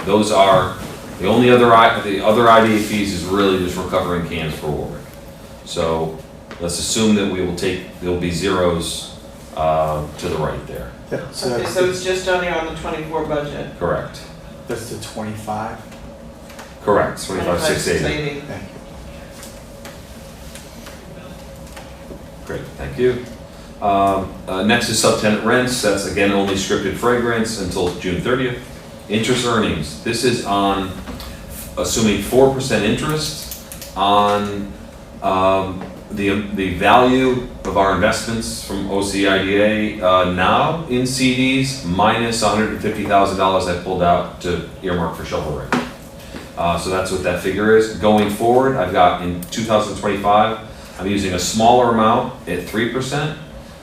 Those are, the other IDA fees is really just recovering CAMs for Warwick. So let's assume that there'll be zeros to the right there. Yeah, so Okay, that's, so it's just on there on the 24 budget. Correct. that's the 25. Correct, 25,680. Thank you. Great, thank you. Next is subtenant rents. That's again only Scripted Fragrance until June 30th. Interest earnings. This is on assuming 4% interest on the value of our investments from OCIDA now in CDs minus $150,000 I pulled out to earmark for shovel ready. So that's what that figure is. Going forward, I've got in 2025, I'm using a smaller amount at 3%.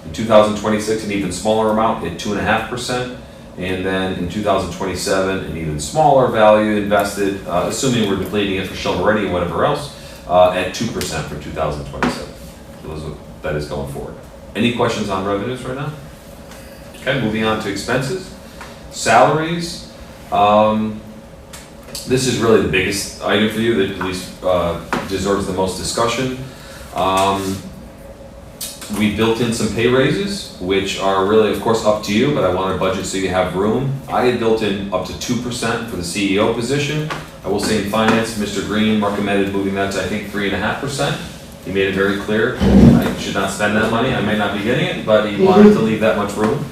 In 2026, an even smaller amount at 2.5%. And then in 2027, an even smaller value invested, assuming we're depleting it for shovel ready and whatever else, at 2% for 2027. So that is going forward. Any questions on revenues right now? Okay, moving on to expenses. Salaries, this is really the biggest item for you that at least deserves the most discussion. We built in some pay raises, which are really, of course, up to you, but I want to budget so you have room. I had built in up to 2% for the CEO position. I will say in finance, Mr. Green recommended moving that to, I think, 3.5%. He made it very clear I should not spend that money. I may not be getting it, but he wanted to leave that much room.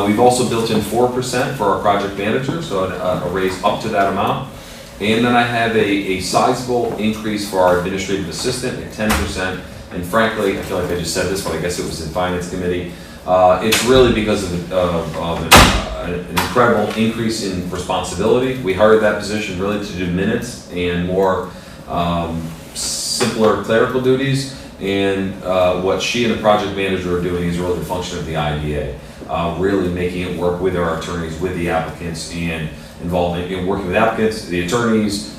We've also built in 4% for our project manager, so a raise up to that amount. And then I have a sizable increase for our administrative assistant at 10%. And frankly, I feel like I just said this, but I guess it was in Finance Committee. It's really because of an incredible increase in responsibility. We hired that position really to do minutes and more simpler clerical duties. And what she and the project manager are doing is really the function of the IDA, really making it work with our attorneys, with the applicants, and involving in working with applicants, the attorneys,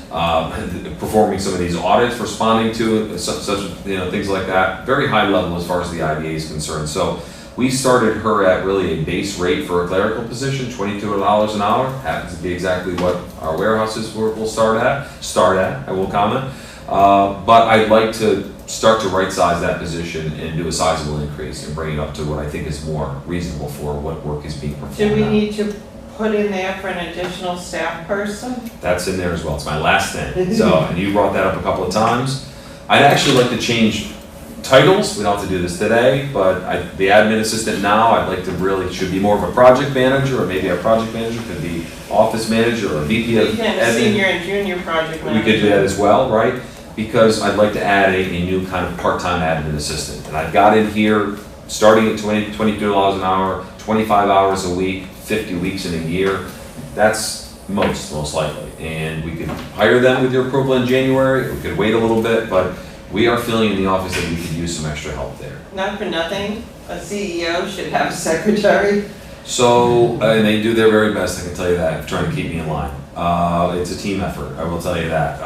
performing some of these audits, responding to such things like that. Very high level as far as the IDA is concerned. So we started her at really a base rate for a clerical position, $22 an hour. Happens to be exactly what our warehouses will start at. I will comment. But I'd like to start to right size that position and do a sizable increase and bring it up to what I think is more reasonable for what work is being performed. Do we need to put in there for an additional staff person? That's in there as well. It's my last thing. So, and you brought that up a couple of times. I'd actually like to change titles. We don't have to do this today, but the admin assistant now, I'd like to really, should be more of a project manager, or maybe our project manager could be office manager or VP of You can have admin. senior and junior project manager. We could do that as well, right? Because I'd like to add a new kind of part-time admin assistant. And I've got in here, starting at $22 an hour, 25 hours a week, 50 weeks in a year. That's most likely. And we could hire them with your approval in January. We could wait a little bit, but we are feeling in the office that we could use some extra help there. Not for nothing, a CEO should have a secretary. So, and they do their very best, I can tell you that, trying to keep me in line. It's a team effort, I will tell you that.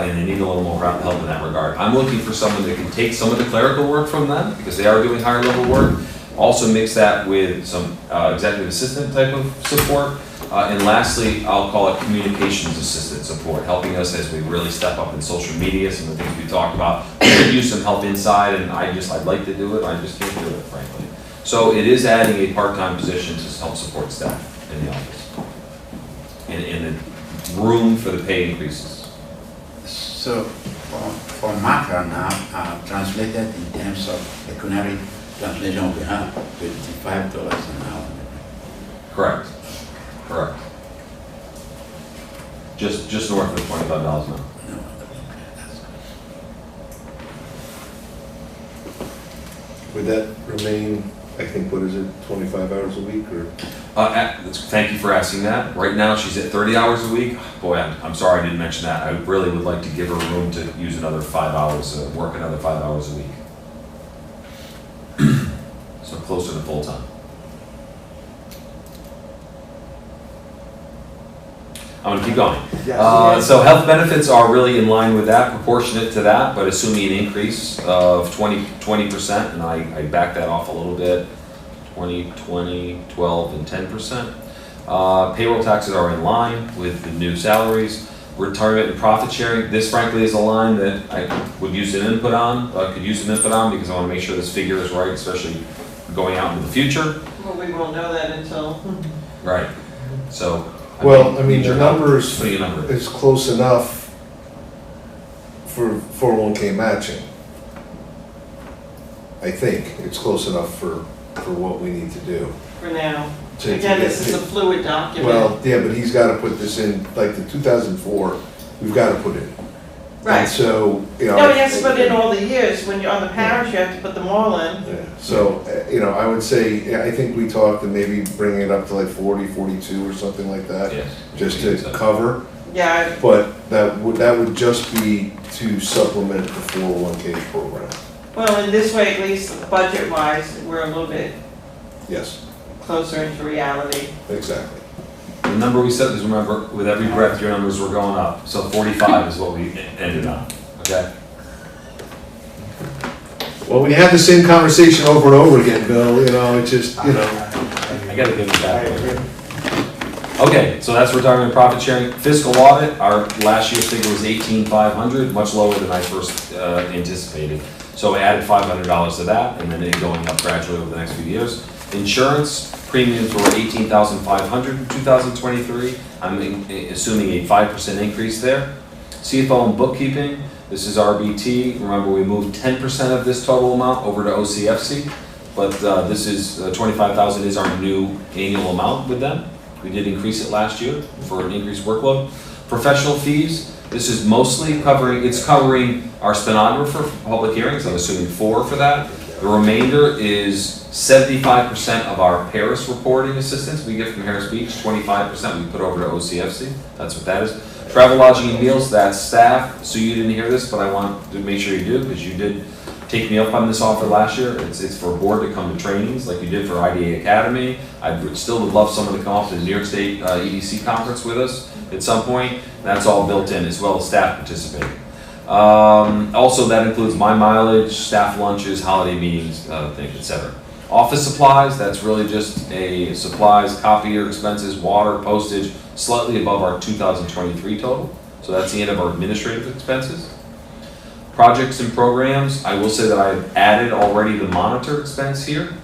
And they need a little more help in that regard. I'm looking for someone that can take some of the clerical work from them, because they are doing higher level work. Also mix that with some executive assistant type of support. And lastly, I'll call it communications assistant support, helping us as we really step up in social media, some of the things we talked about. We could use some help inside, and I'd like to do it, I just can't do it, frankly. So it is adding a part-time position to help support staff in the office. And the room for the pay increases. So for macro now, translated in terms of pecuniary translation, we have $25 an hour. Correct. Correct. Just north of $25 an hour. No. Would that remain, I think, what is it, 25 hours a week, or? Thank you for asking that. Right now, she's at 30 hours a week. Boy, I'm sorry I didn't mention that. I really would like to give her room to use another 5 hours, work another 5 hours a week. So closer to full time. I'm gonna keep going. Yes. So health benefits are really in line with that, proportionate to that, but assuming an increase of 20%, and I back that off a little bit, 20, 12, and 10%. Payroll taxes are in line with the new salaries. Retirement and profit sharing, this frankly is a line that I would use an input on, because I wanna make sure this figure is right, especially going out into the future. Well, we won't know that until. Right, so. Well, I mean, the numbers Putting a number. is close enough for 401k matching. I think it's close enough for what we need to do. For now. To Again, get this is a fluid document. Well, yeah, but he's gotta put this in, like the 2004, we've gotta put it. Right. And so, you know. No, he has to put in all the years. When you're on the parish, you have to put them all in. Yeah, so, I would say, yeah, I think we talked to maybe bringing it up to like 40, 42 or something like that. Yes. Just to cover, Yeah, but that would just be to supplement the 401k program. well, in this way, at least budget-wise, we're a little bit Yes, closer into reality. exactly. The number we set is, remember, with every breath, your numbers were going up. So 45 is what we ended on, okay? Well, when you have the same conversation over and over again, Bill, it just, I gotta give it back. Okay, so that's retirement profit sharing. Fiscal audit, our last year's figure was 18,500, much lower than I first anticipated. So I added $500 to that, and then it going up gradually over the next few years. Insurance premiums were 18,500 in 2023. I'm assuming a 5% increase there. CFO and bookkeeping, this is RBT. Remember, we moved 10% of this total amount over to OCFC, but this is 25,000 is our new annual amount with them. We did increase it last year for an increased workload. Professional fees, this is mostly covering our stenographer for public hearings. I'm assuming 4 for that. The remainder is 75% of our Paris reporting assistance we get from Harris Beach, 25% we put over to OCFC. That's what that is. Travel, lodging, and meals, that's staff. So you didn't hear this, but I want to make sure you do, because you did take me up on this offer last year. It's for a board to come to trainings like you did for IDA Academy. I still would love someone to come off to the New York State EDC conference with us at some point. That's all built in, as well as staff participating. Also, that includes my mileage, staff lunches, holiday meetings, etc. Office supplies, that's really just a supplies, copier expenses, water, postage, slightly above our 2023 total. So that's the end of our administrative expenses. Projects and programs, I will say that I've added already the monitor expense here.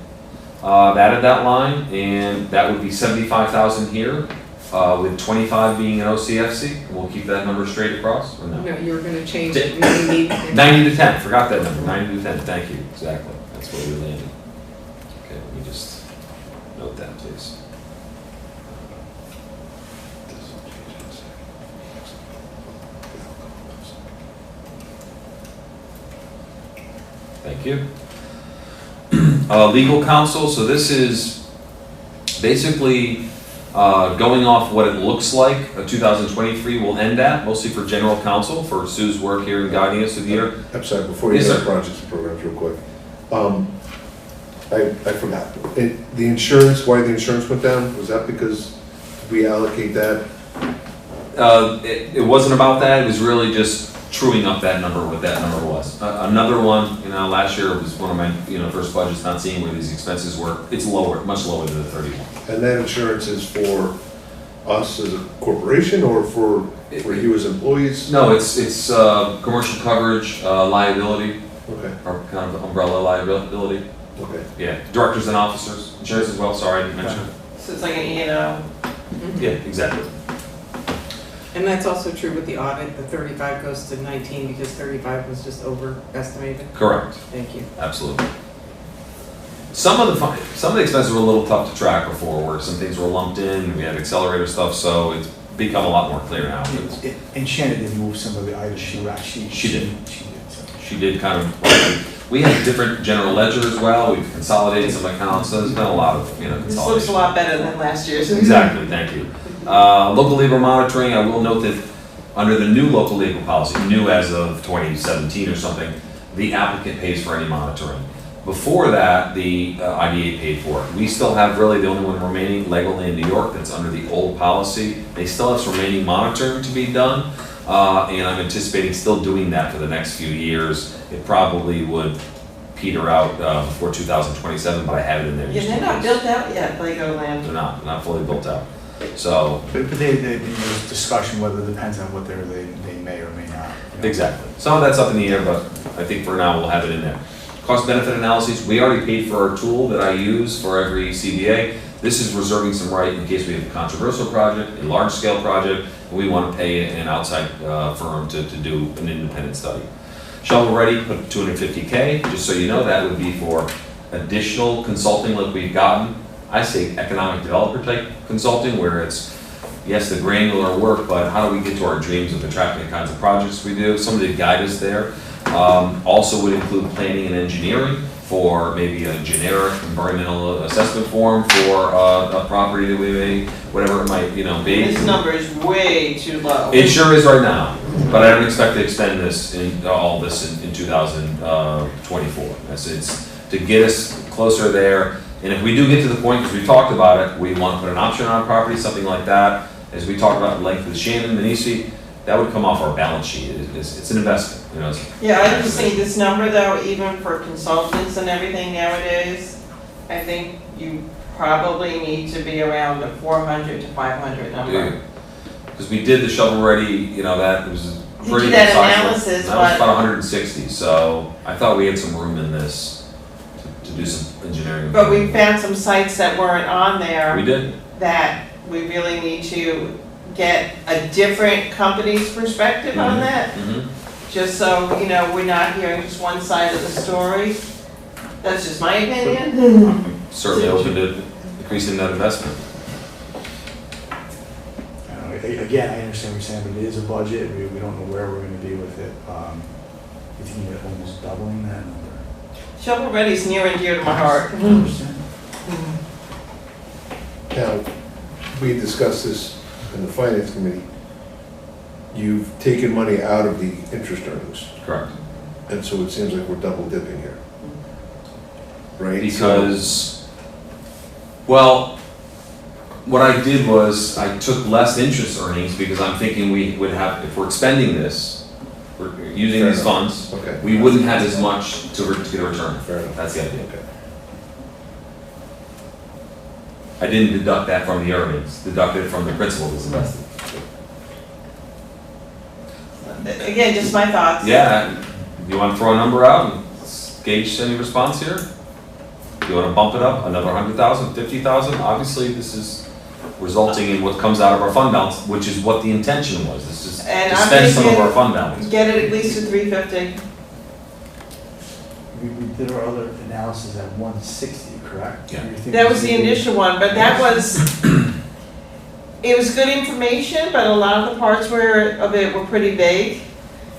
I've added that line, and that would be 75,000 here, with 25 being an OCFC. We'll keep that number straight across, or no? No, you were gonna change it. it. 90 to 10, forgot that number, 90 to 10, thank you, exactly. That's where we landed. Okay, let me just note that, please. Thank you. Legal counsel, so this is basically going off what it looks like 2023 will end at, mostly for general counsel, for Sue's work here and guiding us through the year. I'm sorry, before you Yes, go to sir. projects and programs real quick. I forgot. The insurance, why the insurance went down, was that because we allocate that? It wasn't about that, it was really just truing up that number, what that number was. Another one, last year was one of my, first budgets, not seeing where these expenses were. It's lower, much lower than the 31. And that insurance is for us as a corporation or for you as employees? No, it's commercial coverage, liability, Okay, or kind of umbrella liability. okay. Yeah, directors and officers, insurance as well, sorry, I didn't mention it. So it's like an E&O. Yeah, exactly. And that's also true with the audit, the 35 goes to 19 because 35 was just overestimated? Correct, Thank you. absolutely. Some of the expenses were a little tough to track before, where some things were lumped in, we had accelerator stuff, so it's become a lot more clear now. And Shannon did move some of the items she did. She did. So. She did kind of, we had different general ledger as well, we've consolidated some accounts, so there's been a lot of, This consolidation. looks a lot better than last year's. Exactly, thank you. Local labor monitoring, I will note that under the new local labor policy, new as of 2017 or something, the applicant pays for any monitoring. Before that, the IDA paid for it. We still have really the only one remaining, Legoland New York, that's under the old policy. They still have some remaining monitoring to be done, and I'm anticipating still doing that for the next few years. It probably would peter out before 2027, but I have it in there. Yeah, they're not built out yet, Legoland. They're not fully built out. So. But there's discussion whether it depends on what they may or may not. Exactly. Some of that's up in the air, but I think for now we'll have it in there. Cost benefit analyses, we already paid for our tool that I use for every CBA. This is reserving some right in case we have a controversial project, a large scale project, and we want to pay an outside firm to do an independent study. Shovel ready, put 250K, just so you know, that would be for additional consulting like we've gotten. I say economic developer type consulting, where it's, yes, the granular work, but how do we get to our dreams of attracting the kinds of projects we do? Somebody to guide us there. Also would include planning and engineering for maybe a generic environmental assessment form for a property that we may, whatever it might, be. This number is way too low. It sure is right now, but I don't expect to extend this all this in 2024. It's to get us closer there. And if we do get to the point, because we talked about it, we want to put an option on property, something like that, as we talked about at length with Shannon, Manisi, that would come off our balance sheet. It's an investment, Yeah, I just think this number though, even for consultants and everything nowadays, I think you probably need to be around the 400 to 500 number. Because we did the shovel-ready, you know, that was You pretty did that good size. analysis, That was but- about 160, so I thought we had some room in this to do some engineering. But we found some sites that weren't on there. We did. That we really need to get a different company's perspective on that. Mhm. Just so, you know, we're not hearing just one side of the story. That's just my opinion. Certainly open to increasing that investment. Again, I understand what you're saying, but it is a budget, we don't know where we're gonna be with it. You think you're almost doubling that number? Shovel ready's near and dear to my heart. I understand. Now, we discussed this in the finance committee. You've taken money out of the interest earnings, Correct. and so it seems like we're double dipping here. Right? Because, well, what I did was I took less interest earnings because I'm thinking we would have, if we're expending this, we're using Fair these enough. funds, Okay. we wouldn't have as much to get a return. Fair enough. That's the idea. Okay. I didn't deduct that from the earnings, deducted from the principal that's invested. Again, just my thoughts. Yeah, you want to throw a number out and gauge any response here? You want to bump it up another 100,000, 50,000? Obviously, this is resulting in what comes out of our fund balance, which is what the intention was. This is And to I'm spend some of thinking- our fund balance. Get it at least to 350. We did our other analysis at 160, correct? Yeah. You think That we was the should be- initial one, but that was, it was good information, but a lot of the parts of it were pretty vague.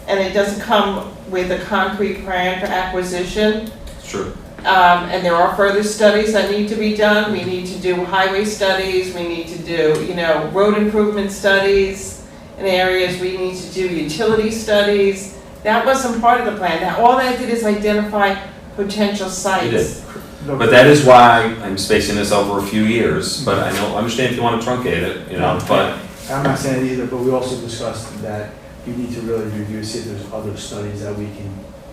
And it doesn't come with a concrete plan for acquisition. It's true. And there are further studies that need to be done. We need to do highway studies, we need to do, you know, road improvement studies in areas, we need to do utility studies. That wasn't part of the plan. That, all that did is identify potential sites. You did. No, But that is why I'm spacing this over a few years, but I understand if you want to truncate it, you know, but I'm not saying it either, but we also discussed that we need to really review, see if there's other studies that we can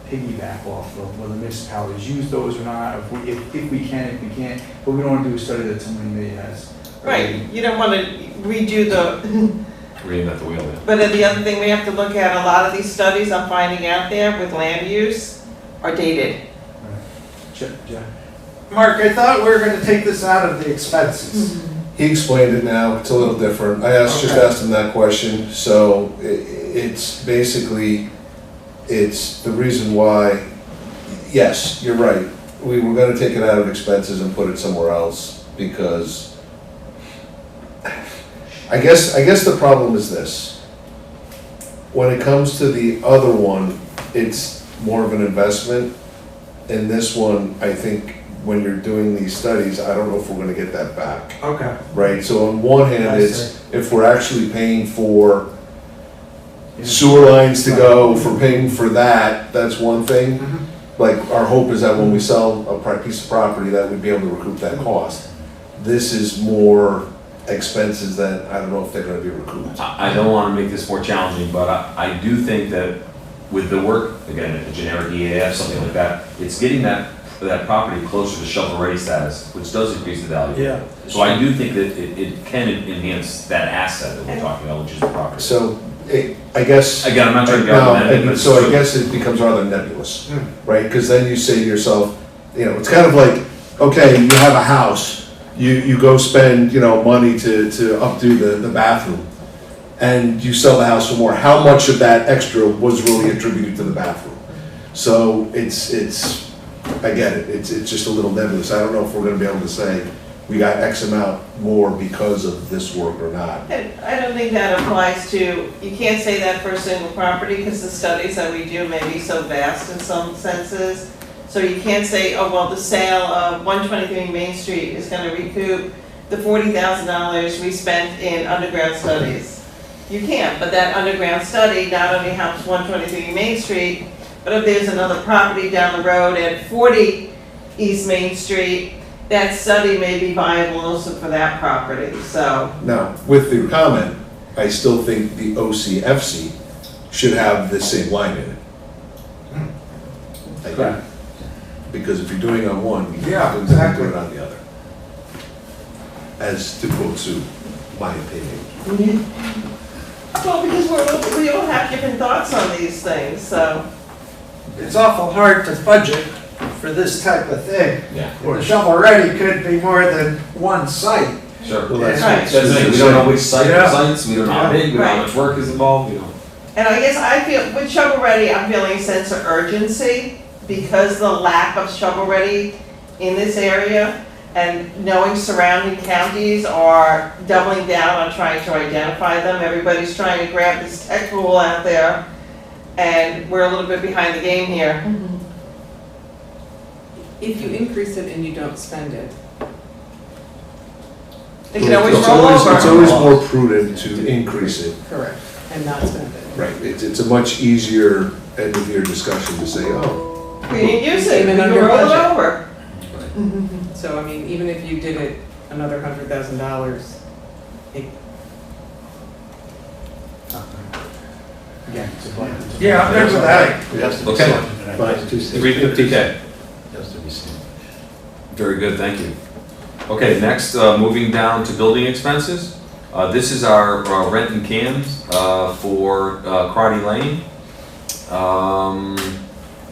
piggyback off of, whether municipalities use those or not, if we can, if we can't, but we don't want to do a study that somebody maybe has. Right, you don't want to redo the, reinvent the wheel, yeah. but the other thing we have to look at, a lot of these studies I'm finding out there with land use are dated. Jeff? Mark, I thought we were gonna take this out of the expenses. He explained it now, it's a little different. I just asked him that question, so it's basically, it's the reason why, yes, you're right. We were gonna take it out of expenses and put it somewhere else, because I guess the problem is this. When it comes to the other one, it's more of an investment. In this one, I think when you're doing these studies, I don't know if we're gonna get that back. Okay. Right, so on one hand, I it's, if we're actually paying for sewer lines to go, for paying for that, that's one thing. Like, our hope is that when we sell a piece of property, that we'd be able to recoup that cost. This is more expenses that I don't know if they're gonna be recouped. I don't want to make this more challenging, but I do think that with the work, again, a generic EAF, something like that, it's getting that property closer to shovel-ready status, which does increase the value. Yeah. So I do think that it can enhance that asset that we're talking about, which is the property. So, I guess. Again, I'm not trying to be No, argumentative, but it's so I true. guess it becomes rather nebulous, right? Because then you say to yourself, you know, it's kind of like, okay, you have a house, you go spend, you know, money to updo the bathroom, and you sell the house for more. How much of that extra was really attributed to the bathroom? So it's I get it, it's just a little nebulous. I don't know if we're gonna be able to say, we got X amount more because of this work or not. I don't think that applies to, you can't say that for a single property because the studies that we do may be so vast in some senses. So you can't say, oh, well, the sale of 123 Main Street is gonna recoup the $40,000 we spent in underground studies. You can't, but that underground study not only helps 123 Main Street, but if there's another property down the road at 40 East Main Street, that study may be viable also for that property, so. Now, with the comment, I still think the OCFC should have the same line in it. I do. Because if you're doing it on one, you Yeah, have to exactly. do it on the other. as to quote Sue, my opinion. Well, because we all have different thoughts on these things, so. It's awful hard to budget for this type of thing. Yeah. The shovel-ready could be more than one site. Sure. Well, Right. That's the thing, we don't know which Yeah. sites, we don't know how big, we don't know how much work is involved, we don't. And I guess I feel, with shovel-ready, I'm feeling a sense of urgency because the lack of shovel-ready in this area and knowing surrounding counties are doubling down on trying to identify them. Everybody's trying to grab this tech tool out there, and we're a little bit behind the game here. If you increase it and you don't spend it, It can always It's roll over. It's always more prudent to increase it. correct, and not spend it. Right. It's a much easier end of year discussion to say, oh, We didn't use it, we Even can under roll it budget. over. So, I mean, even if you did it another $100,000, it Again, it's a budget. Yeah, I'm good with that. It has to be Okay. seen, right? 350K. It has to be seen. Very good, thank you. Okay, next, moving down to building expenses. This is our rent and cams for Crotty Lane.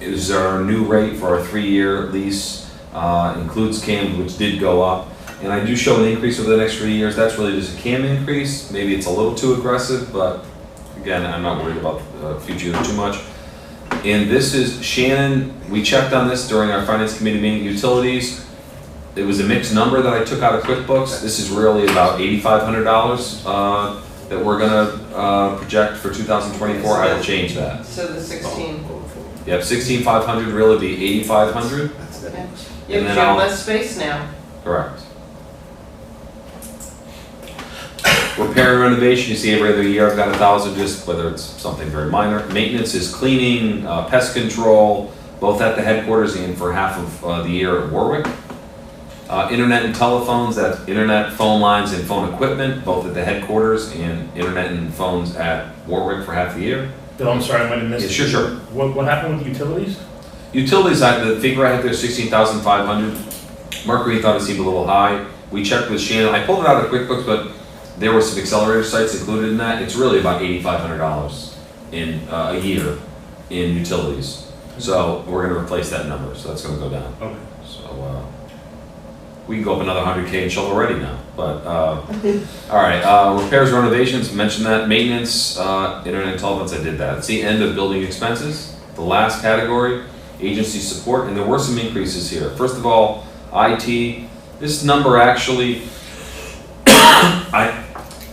It is our new rate for our 3-year lease, includes cams, which did go up. And I do show an increase over the next 3 years. That's really just a cam increase. Maybe it's a little too aggressive, but again, I'm not worried about the future too much. And this is Shannon, we checked on this during our finance committee meeting, utilities. It was a mixed number that I took out of QuickBooks. This is really about $8,500 that we're gonna project for 2024. I will change that. So the 16. Yep, 16,500 really be 8,500, You And then have I'll- less space now. correct. Repair and renovation, you see every other year I've got 1,000, just whether it's something very minor. Maintenance is cleaning, pest control, both at the headquarters and for half of the year at Warwick. Internet and telephones, that's internet, phone lines, and phone equipment, both at the headquarters, and internet and phones at Warwick for half the year. Bill, I'm sorry, I might have missed. Yeah, sure. What happened with utilities? Utilities, the figure I had there, 16,500. Mark Green thought it seemed a little high. We checked with Shannon, I pulled it out of QuickBooks, but there were some accelerator sites included in that. It's really about $8,500 in a year in utilities. So we're gonna replace that number, so that's gonna go down. Okay. So, we can go up another 100K in shovel ready now, but, all right, repairs, renovations, mentioned that, maintenance, internet and telephones, I did that. It's the end of building expenses. The last category, agency support, and there were some increases here. First of all, IT, this number actually,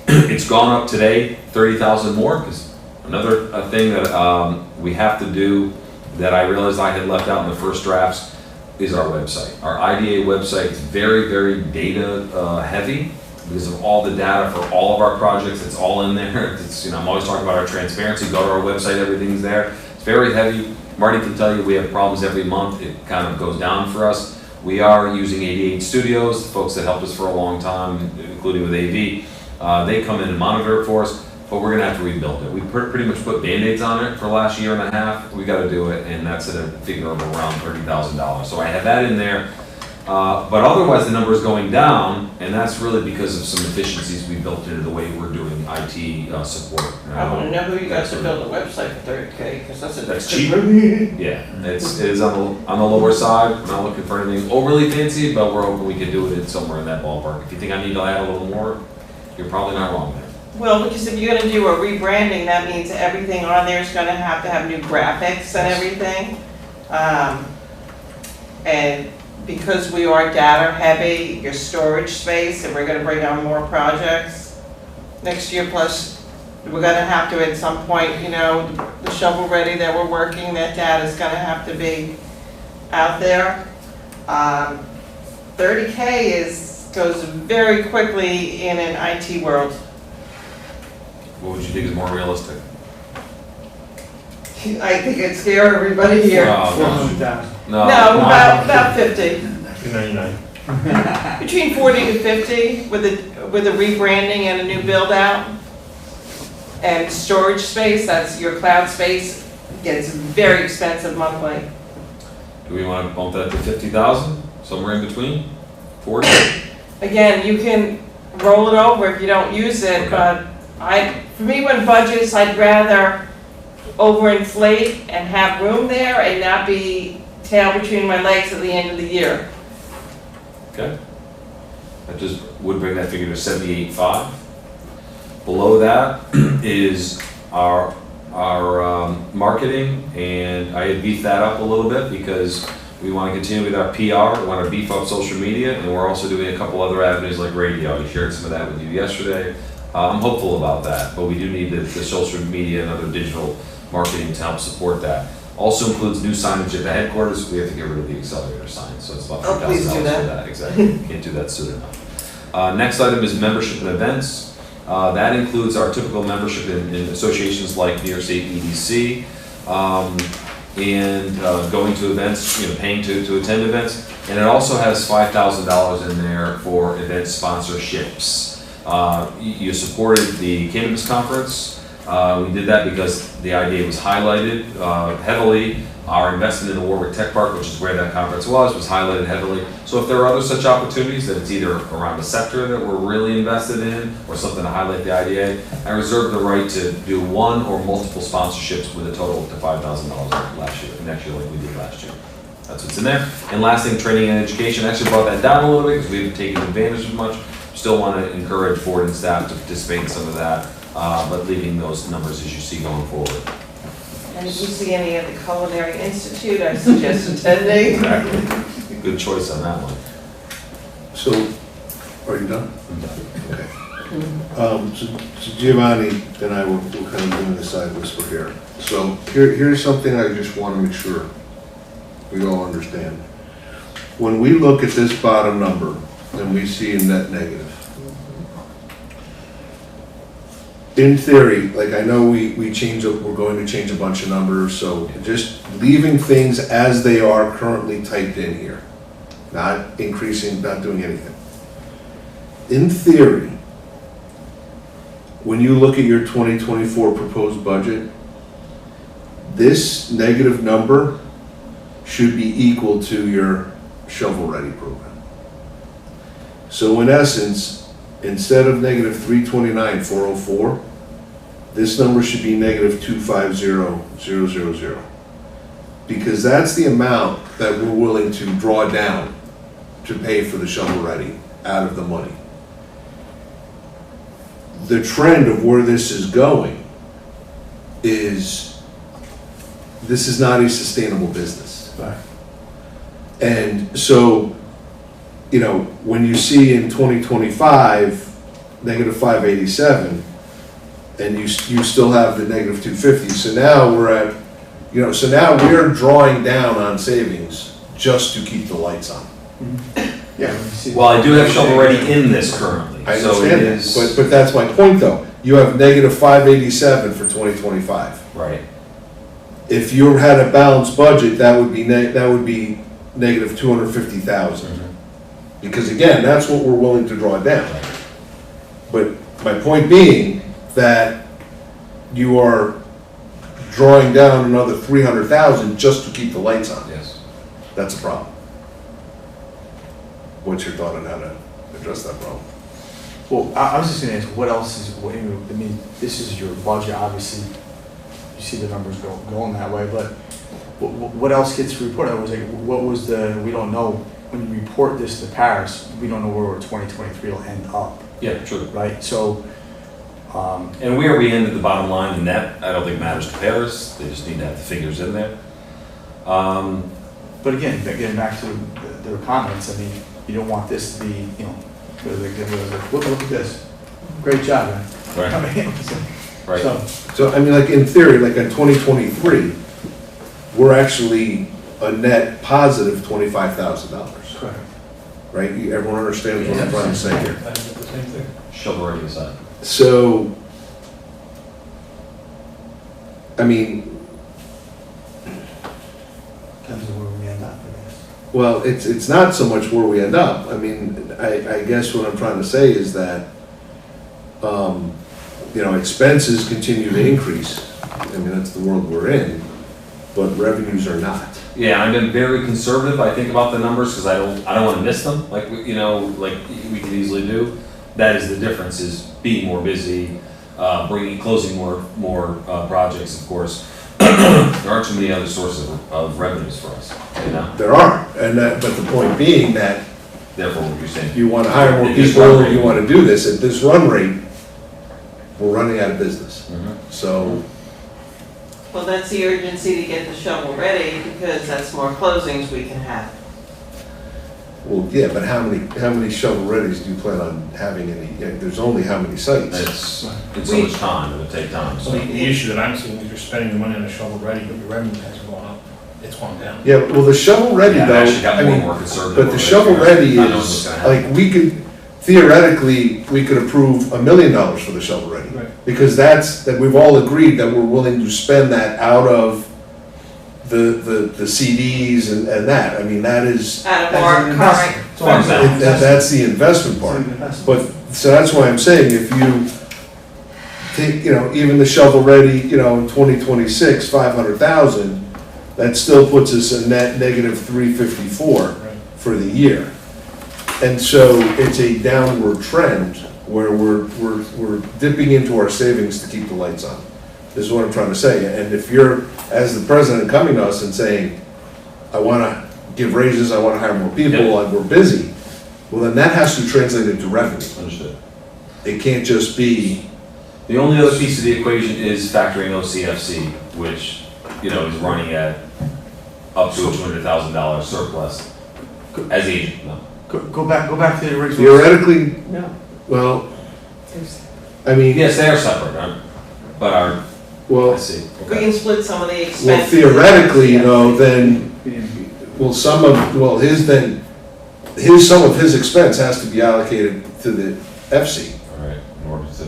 it's gone up today, 30,000 more, because another thing that we have to do that I realized I had left out in the first drafts is our website. Our IDA website is very, very data heavy because of all the data for all of our projects. It's all in there. It's, I'm always talking about our transparency. Go to our website, everything's there. It's very heavy. Marty can tell you we have problems every month. It kind of goes down for us. We are using 88 Studios, the folks that helped us for a long time, including with AV. They come in and monitor it for us, but we're gonna have to rebuild it. We pretty much put Band-Aids on it for the last year and a half. We gotta do it, and that's at a figure of around $30,000. So I have that in there. But otherwise, the number is going down, and that's really because of some efficiencies we built into the way we're doing IT support. I wanna know who you got to build a website for 30K, because That's cheap. Yeah, it is on the lower side. I'm not looking for anything overly fancy, but we're hoping we can do it somewhere in that ballpark. If you think I need to add a little more, you're probably not wrong there. Well, because if you're gonna do a rebranding, that means everything on there is gonna have to have new graphics and everything. And because we are data heavy, your storage space, and we're gonna bring on more projects next year, plus we're gonna have to at some point, the shovel ready that we're working, that data is gonna have to be out there. 30K goes very quickly in an IT world. What would you think is more realistic? I think it'd scare everybody here. Oh, 400,000. no. No, about 50. 299. Between 40 to 50 with a rebranding and a new build out. And storage space, that's your cloud space, gets very expensive monthly. Do we want to bump that to 50,000? Somewhere in between? 40? Again, you can roll it over if you don't use it, but for me, when budgets, I'd rather overinflate and have room there and not be tail between my legs at the end of the year. Okay. That just would bring that figure to 78.5. Below that is our marketing, and I had beefed that up a little bit because we want to continue with our PR, we want to beef up social media, and we're also doing a couple other avenues like radio. I shared some of that with you yesterday. I'm hopeful about that, but we do need the social media and other digital marketing to help support that. Also includes new signage at the headquarters. We have to get rid of the accelerator sign, so it's about $3,000 please do for that. that. Exactly. Can't do that soon enough. Next item is membership and events. That includes our typical membership in associations like New York State EDC, and going to events, paying to attend events. And it also has $5,000 in there for event sponsorships. You supported the cannabis conference. We did that because the IDA was highlighted heavily. Our investment in the Warwick Tech Park, which is where that conference was highlighted heavily. So if there are other such opportunities that it's either around the sector that we're really invested in or something to highlight the IDA, I reserve the right to do one or multiple sponsorships with a total up to $5,000 next year like we did last year. That's what's in there. And last thing, training and education. I actually brought that down a little bit because we haven't taken advantage of much. Still want to encourage board and staff to participate in some of that, but leaving those numbers as you see going forward. And if you see any at the Culinary Institute, I suggest attending. Exactly. Good choice on that one. So, are you done? I'm done. Okay. So Giovanni and I were kind of doing the side whisper here. So here's something I just want to make sure we all understand. When we look at this bottom number and we see a net negative, in theory, like I know we're going to change a bunch of numbers, so just leaving things as they are currently typed in here, not increasing, not doing anything. In theory, when you look at your 2024 proposed budget, this negative number should be equal to your shovel-ready program. So in essence, instead of negative 329,404, this number should be negative 250,000, because that's the amount that we're willing to draw down to pay for the shovel-ready out of the money. The trend of where this is going is this is not a sustainable business. Right. And so, when you see in 2025, negative 587, and you still have the negative 250, so now we're at, so now we're drawing down on savings just to keep the lights on. Yeah. Well, I do have shovel-ready in this currently. I so understand it that, is, but that's my point though. You have negative 587 for 2025. right. If you had a balanced budget, that would be negative 250,000. Because again, that's what we're willing to draw down. But my point being that you are drawing down another 300,000 just to keep the lights on. Yes. That's a problem. What's your thought on how to address that problem? Well, I was just gonna ask, what else is, this is your budget, obviously, you see the numbers going that way, but what else gets reported? I was like, what was we don't know, when you report this to Paris, we don't know where 2023 will end up, Yeah, true. right? So, And where we end at the bottom line, the net, I don't think matters to Paris. They just need to have the figures in there. but again, getting back to their comments, I mean, you don't want this to be, look at this, great job, man. Right. I mean, Right. So, I mean, like in theory, like in 2023, we're actually a net positive $25,000, correct. right? Everyone understands what I'm trying to say here? Shovel-ready aside. So, I mean, Depends on where we end up, I guess. well, it's not so much where we end up. I mean, I guess what I'm trying to say is that, expenses continue to increase. I mean, that's the world we're in, but revenues are not. Yeah, I've been very conservative, I think, about the numbers, because I don't want to miss them, like we could easily do. that is the difference, is being more busy, closing more projects, of course. There aren't too many other sources of revenues for us, you know? There are, but the point being that Therefore, what you're saying. you want to hire more people, you want to do this, at this run rate, we're running out of business. So, Well, that's the urgency to get the shovel ready, because that's more closings we can have. well, yeah, but how many shovel-readies do you plan on having there's only how many sites? It's so much time, it would take time, So so. the issue that I'm seeing is you're spending the money on a shovel ready, but your revenue hasn't gone up, it's gone down. Yeah, well, the shovel-ready Yeah, I though, actually got I more mean, and more conservative. but the over it. shovel-ready I know what's is, gonna happen. like, we could, theoretically, we could approve $1 million for the shovel-ready. Right. Because that we've all agreed that we're willing to spend that out of the CDs and that. I mean, that is, Out of That's our an current, investment. It's all about that's the investment part. It's an investment. But, so that's why I'm saying, if you take, even the shovel-ready, in 2026, 500,000, that still puts us in net negative 354 Right. for the year. And so it's a downward trend where we're dipping into our savings to keep the lights on. This is what I'm trying to say. And if you're, as the president, coming to us and saying, I want to give raises, I want to hire more people, Yeah. we're busy, well, then that has to translate into revenue. Understood. It can't just be, The only other piece of the equation is factoring OCFC, which, is running at up to a $200,000 surplus as agent, no. Go back to the original. theoretically, No. well, I mean, Yes, they are separate, but well, let's see. we can split some of the well, expenses. theoretically, then, well, some of his expense has to be allocated to the FC. All right, in order to.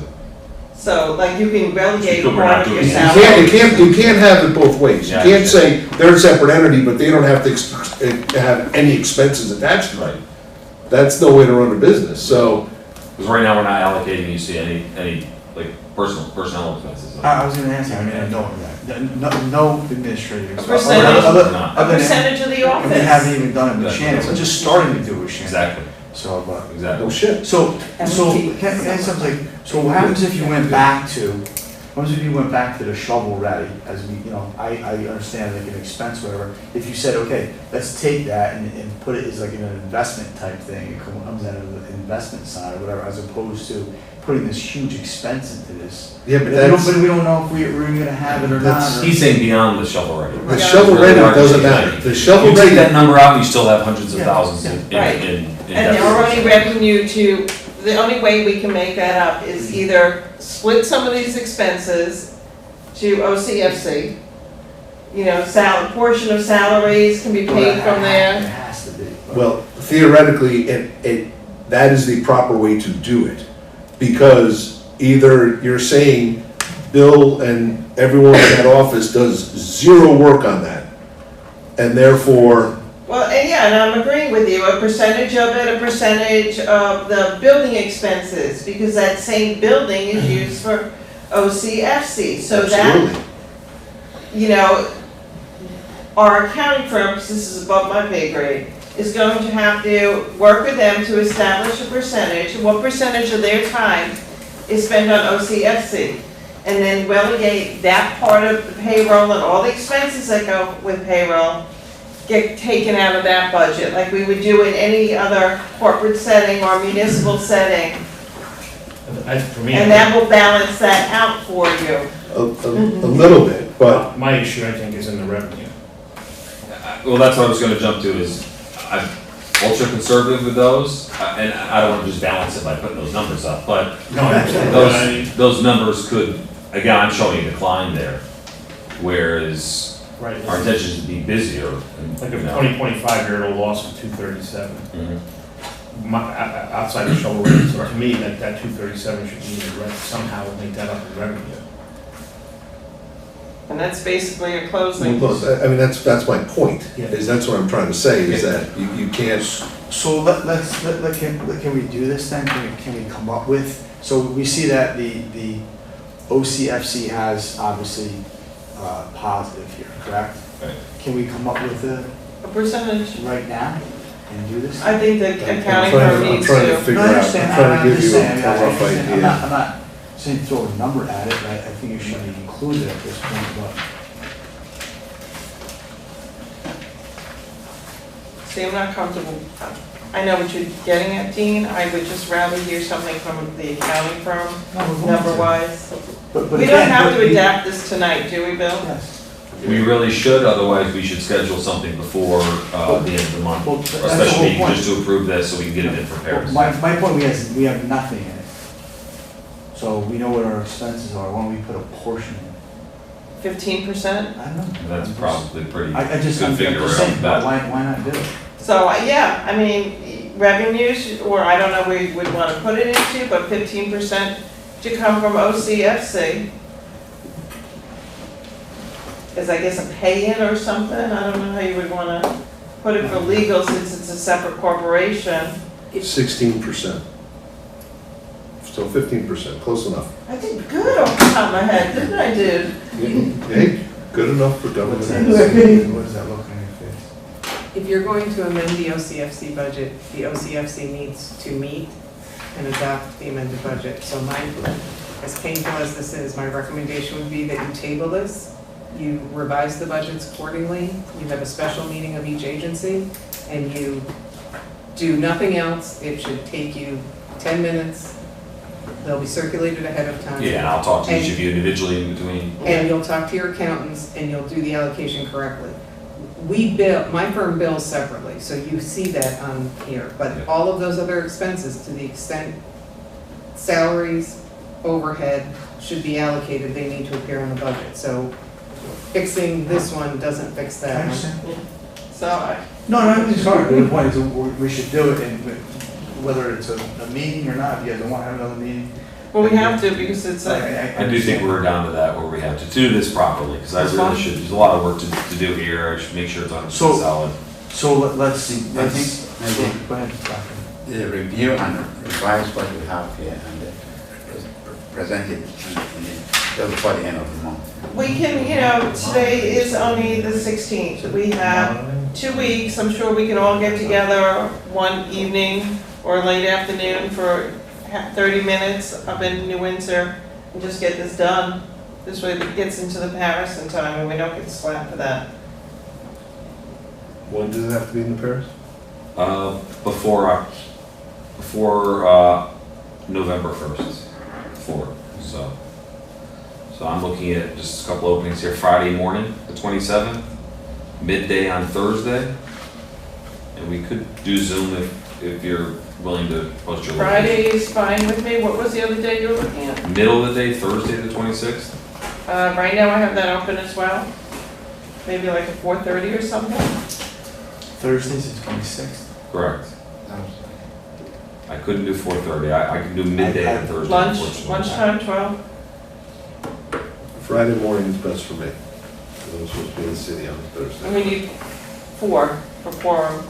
So, like, you can relegate So we're not part of your doing that. salary. You can't have it both ways. You Yeah, I can't say they're a separate entity, but they don't have to have any expenses attached to it. Right. That's no way to run a business, so, Because right now, we're not allocating, you see, any like personnel expenses. I was gonna ask you, I mean, I know that, no administrative. expense. percentage. Other- Not. A other than- percentage of the And they haven't office. even done it with Shannon, we're just starting to do it with Shannon. Exactly, So, but. no exactly. shit. So, And so, we keep- can I ask something, so what happens if you went back to, what happens if you went back to the shovel ready, as we, I understand like an expense, whatever, if you said, okay, let's take that and put it as like an investment type thing, it comes out of the investment side or whatever, as opposed to putting this huge expense into this. Yeah, but But we don't know if we're gonna have it or not. or- He's saying beyond the shovel ready. the shovel-ready doesn't matter. The You take shovel-ready, that number out, you still have hundreds of Yeah, thousands yeah. Right. in And our only deficit. revenue the only way we can make that up is either split some of these expenses to OCFC. A portion of salaries can be paid from It there. has to be. but- well, theoretically, that is the proper way to do it. Because either you're saying Bill and everyone in that office does zero work on that, and therefore, Well, and I'm agreeing with you, a percentage of it, a percentage of the building expenses, because that same building is used for OCFC, so that, absolutely. our accounting firm, 'cause this is above my pay grade, is going to have to work with them to establish a percentage, what percentage of their time is spent on OCFC, and then relegate that part of the payroll and all the expenses that go with payroll get taken out of that budget, like we would do in any other corporate setting or municipal setting, For me, and that will balance that out for you. A little bit, but, my issue, I think, is in the revenue. Well, that's what I was gonna jump to is, I'm ultra conservative with those, and I don't wanna just balance it by putting those numbers up, but No, I understand. those numbers could, again, I'm showing a decline there, whereas Right. our intention is to be busier. and, Like a you know. 2025, you're at a loss of 237. Mhm. Outside the shovel ready, so to me, that 237 should be in the red, somehow make that up in revenue. And that's basically a closing. look, I mean, that's my point, Yeah. is that's what I'm trying to say, is that you can't, So can we do this then? Can we come up with, so we see that the OCFC has obviously positive here, correct? Right. Can we come up with A percentage. right now? and do this? I think the accounting I'm firm needs trying to to. figure No, I out, I'm understand. trying to I'm give just you saying, a rough I'm idea. not saying throw a number at it, but I think it should be included at this point, but. See, I'm not comfortable. I know what you're getting at, Dean. I would just rather hear something from the accounting firm, number-wise. But We don't again, have to but- adapt this tonight, do we, Bill? Yes. We really should, otherwise we should schedule something before the end of the month. Well, A that's the special whole meeting point. just to approve this so we can get it in for Paris. My point, we have nothing in it. So we know what our expenses are, why don't we put a portion in? 15%? I don't know. That's probably pretty I just, I'm good figure just right saying, off the bat. why not do it? So, yeah, I mean, revenues, or I don't know where you would want to put it into, but 15% to come from OCFC. Is, I guess, a pay-in or something? I don't know how you would want to put it for legal since it's a separate corporation. 16%. So 15%, close enough. I did good off the top of my head, didn't I, dude? Hey, good enough for government. What does that look on your face? If you're going to amend the OCFC budget, the OCFC needs to meet and adopt the amended budget. So as painful as this is, my recommendation would be that you table this, you revise the budgets accordingly, you have a special meeting of each agency, and you do nothing else. It should take you 10 minutes. They'll be circulated ahead of time. Yeah, and I'll talk to each of you individually in between. And you'll talk to your accountants and you'll do the allocation correctly. We bill, my firm bills separately, so you see that on here, Yeah. but all of those other expenses, to the extent salaries, overhead should be allocated, they need to appear on the budget. So fixing this one doesn't fix I that one. understand. So, No, I'm just sorry, but the point is, we should do it, and whether it's a meeting or not, if you guys don't want to have another meeting. well, we have to because it's a, I do think we're down to that where we have to do this properly, because I really should, there's a lot of work to do here, I should make sure it's 100% So- solid. So let's see, I let's, think go ahead, Dr. the review and revise what we have here and present it just before the end of the month. we can, today is only the 16th. We have 2 weeks. I'm sure we can all get together one evening or late afternoon for 30 minutes up in New Windsor and just get this done. This way it gets into the Paris in time and we don't get slapped for that. When does it have to be in the Paris? Before November 1st, so I'm looking at just a couple openings here, Friday morning, the 27th, midday on Thursday, and we could do Zoom if you're willing to post your location. Friday is fine with me. What was the other day you were looking at? Middle of the day, Thursday the 26th? Right now I have that open as well. Maybe like a 4:30 or something. Thursday's the 26th. Correct. I couldn't do 4:30, I can do midday on Thursday. Lunch, unfortunately. lunchtime, 12. Friday morning is best for me. Because I'm supposed to be in the city on Thursday. And we need 4 for quorum.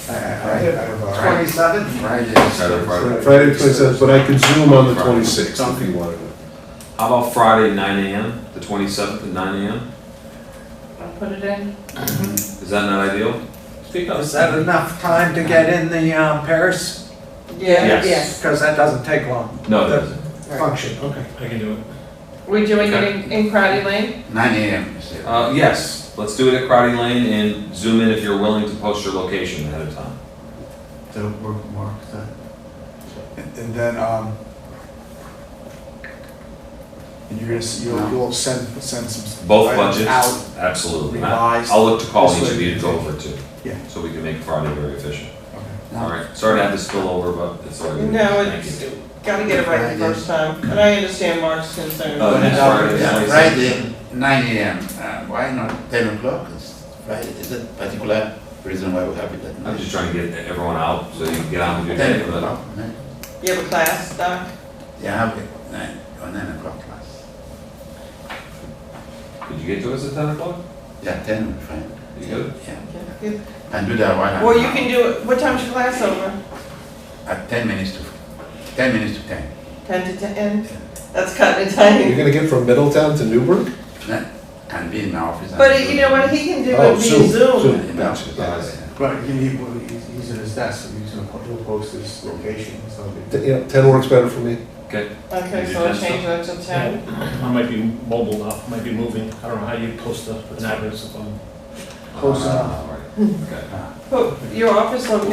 Friday. Friday the 27th, but I can Zoom on the 26th if you wanted to. How about Friday, 9 AM, the 27th at 9 AM? I'll put it in. Is that not ideal? Speak up. Is that enough time to get in the Paris? Yes. Yes. Because that doesn't take long. No, it doesn't. Function, okay. I can do it. We doing it in Crowdy Lane? 9 a.m. you said. Yes, let's do it at Crowdy Lane and Zoom in if you're willing to post your location ahead of time. So we're marked that. And then, and you're gonna, you'll send some. Both items budgets, Out, absolutely. revised. I'll look to call This each way of you we to go can- over it too. Yeah. So we can make Friday very efficient. Okay. All right, sorry to have this spill over, but it's all good. No, Thank it's, you. gotta get it right the first time. And I understand Mark's concern. Next Friday, Yeah, 26th. Friday, 9 a.m. Why not 10 o'clock? It's Friday. Is there a particular reason why we have it at I'm night? just trying to get everyone out so you can get on with your 10 day. but- o'clock. You have a class, Doc? Yeah, I have it 9 or 9 o'clock class. Could you get to us at 10 o'clock? Yeah, 10 will be fine. You good? Yeah. Good. And do that one. Or you can do it, what time's your class over? At 10 minutes to 10. 10 to 10? That's cutting it You're tight. gonna get from Middletown to Newburgh? Can be in my office. and But do you know it. what he can do Oh, would be Zoom. Zoom. Yeah, Gotcha. yeah, yeah. But he's at his desk, so he'll post his location, so. 10 works better for me. Okay. Okay, so we'll change that to 10. I might be mobile now, might be moving, I don't know how you post an address if I'm Close enough. Okay. Your office location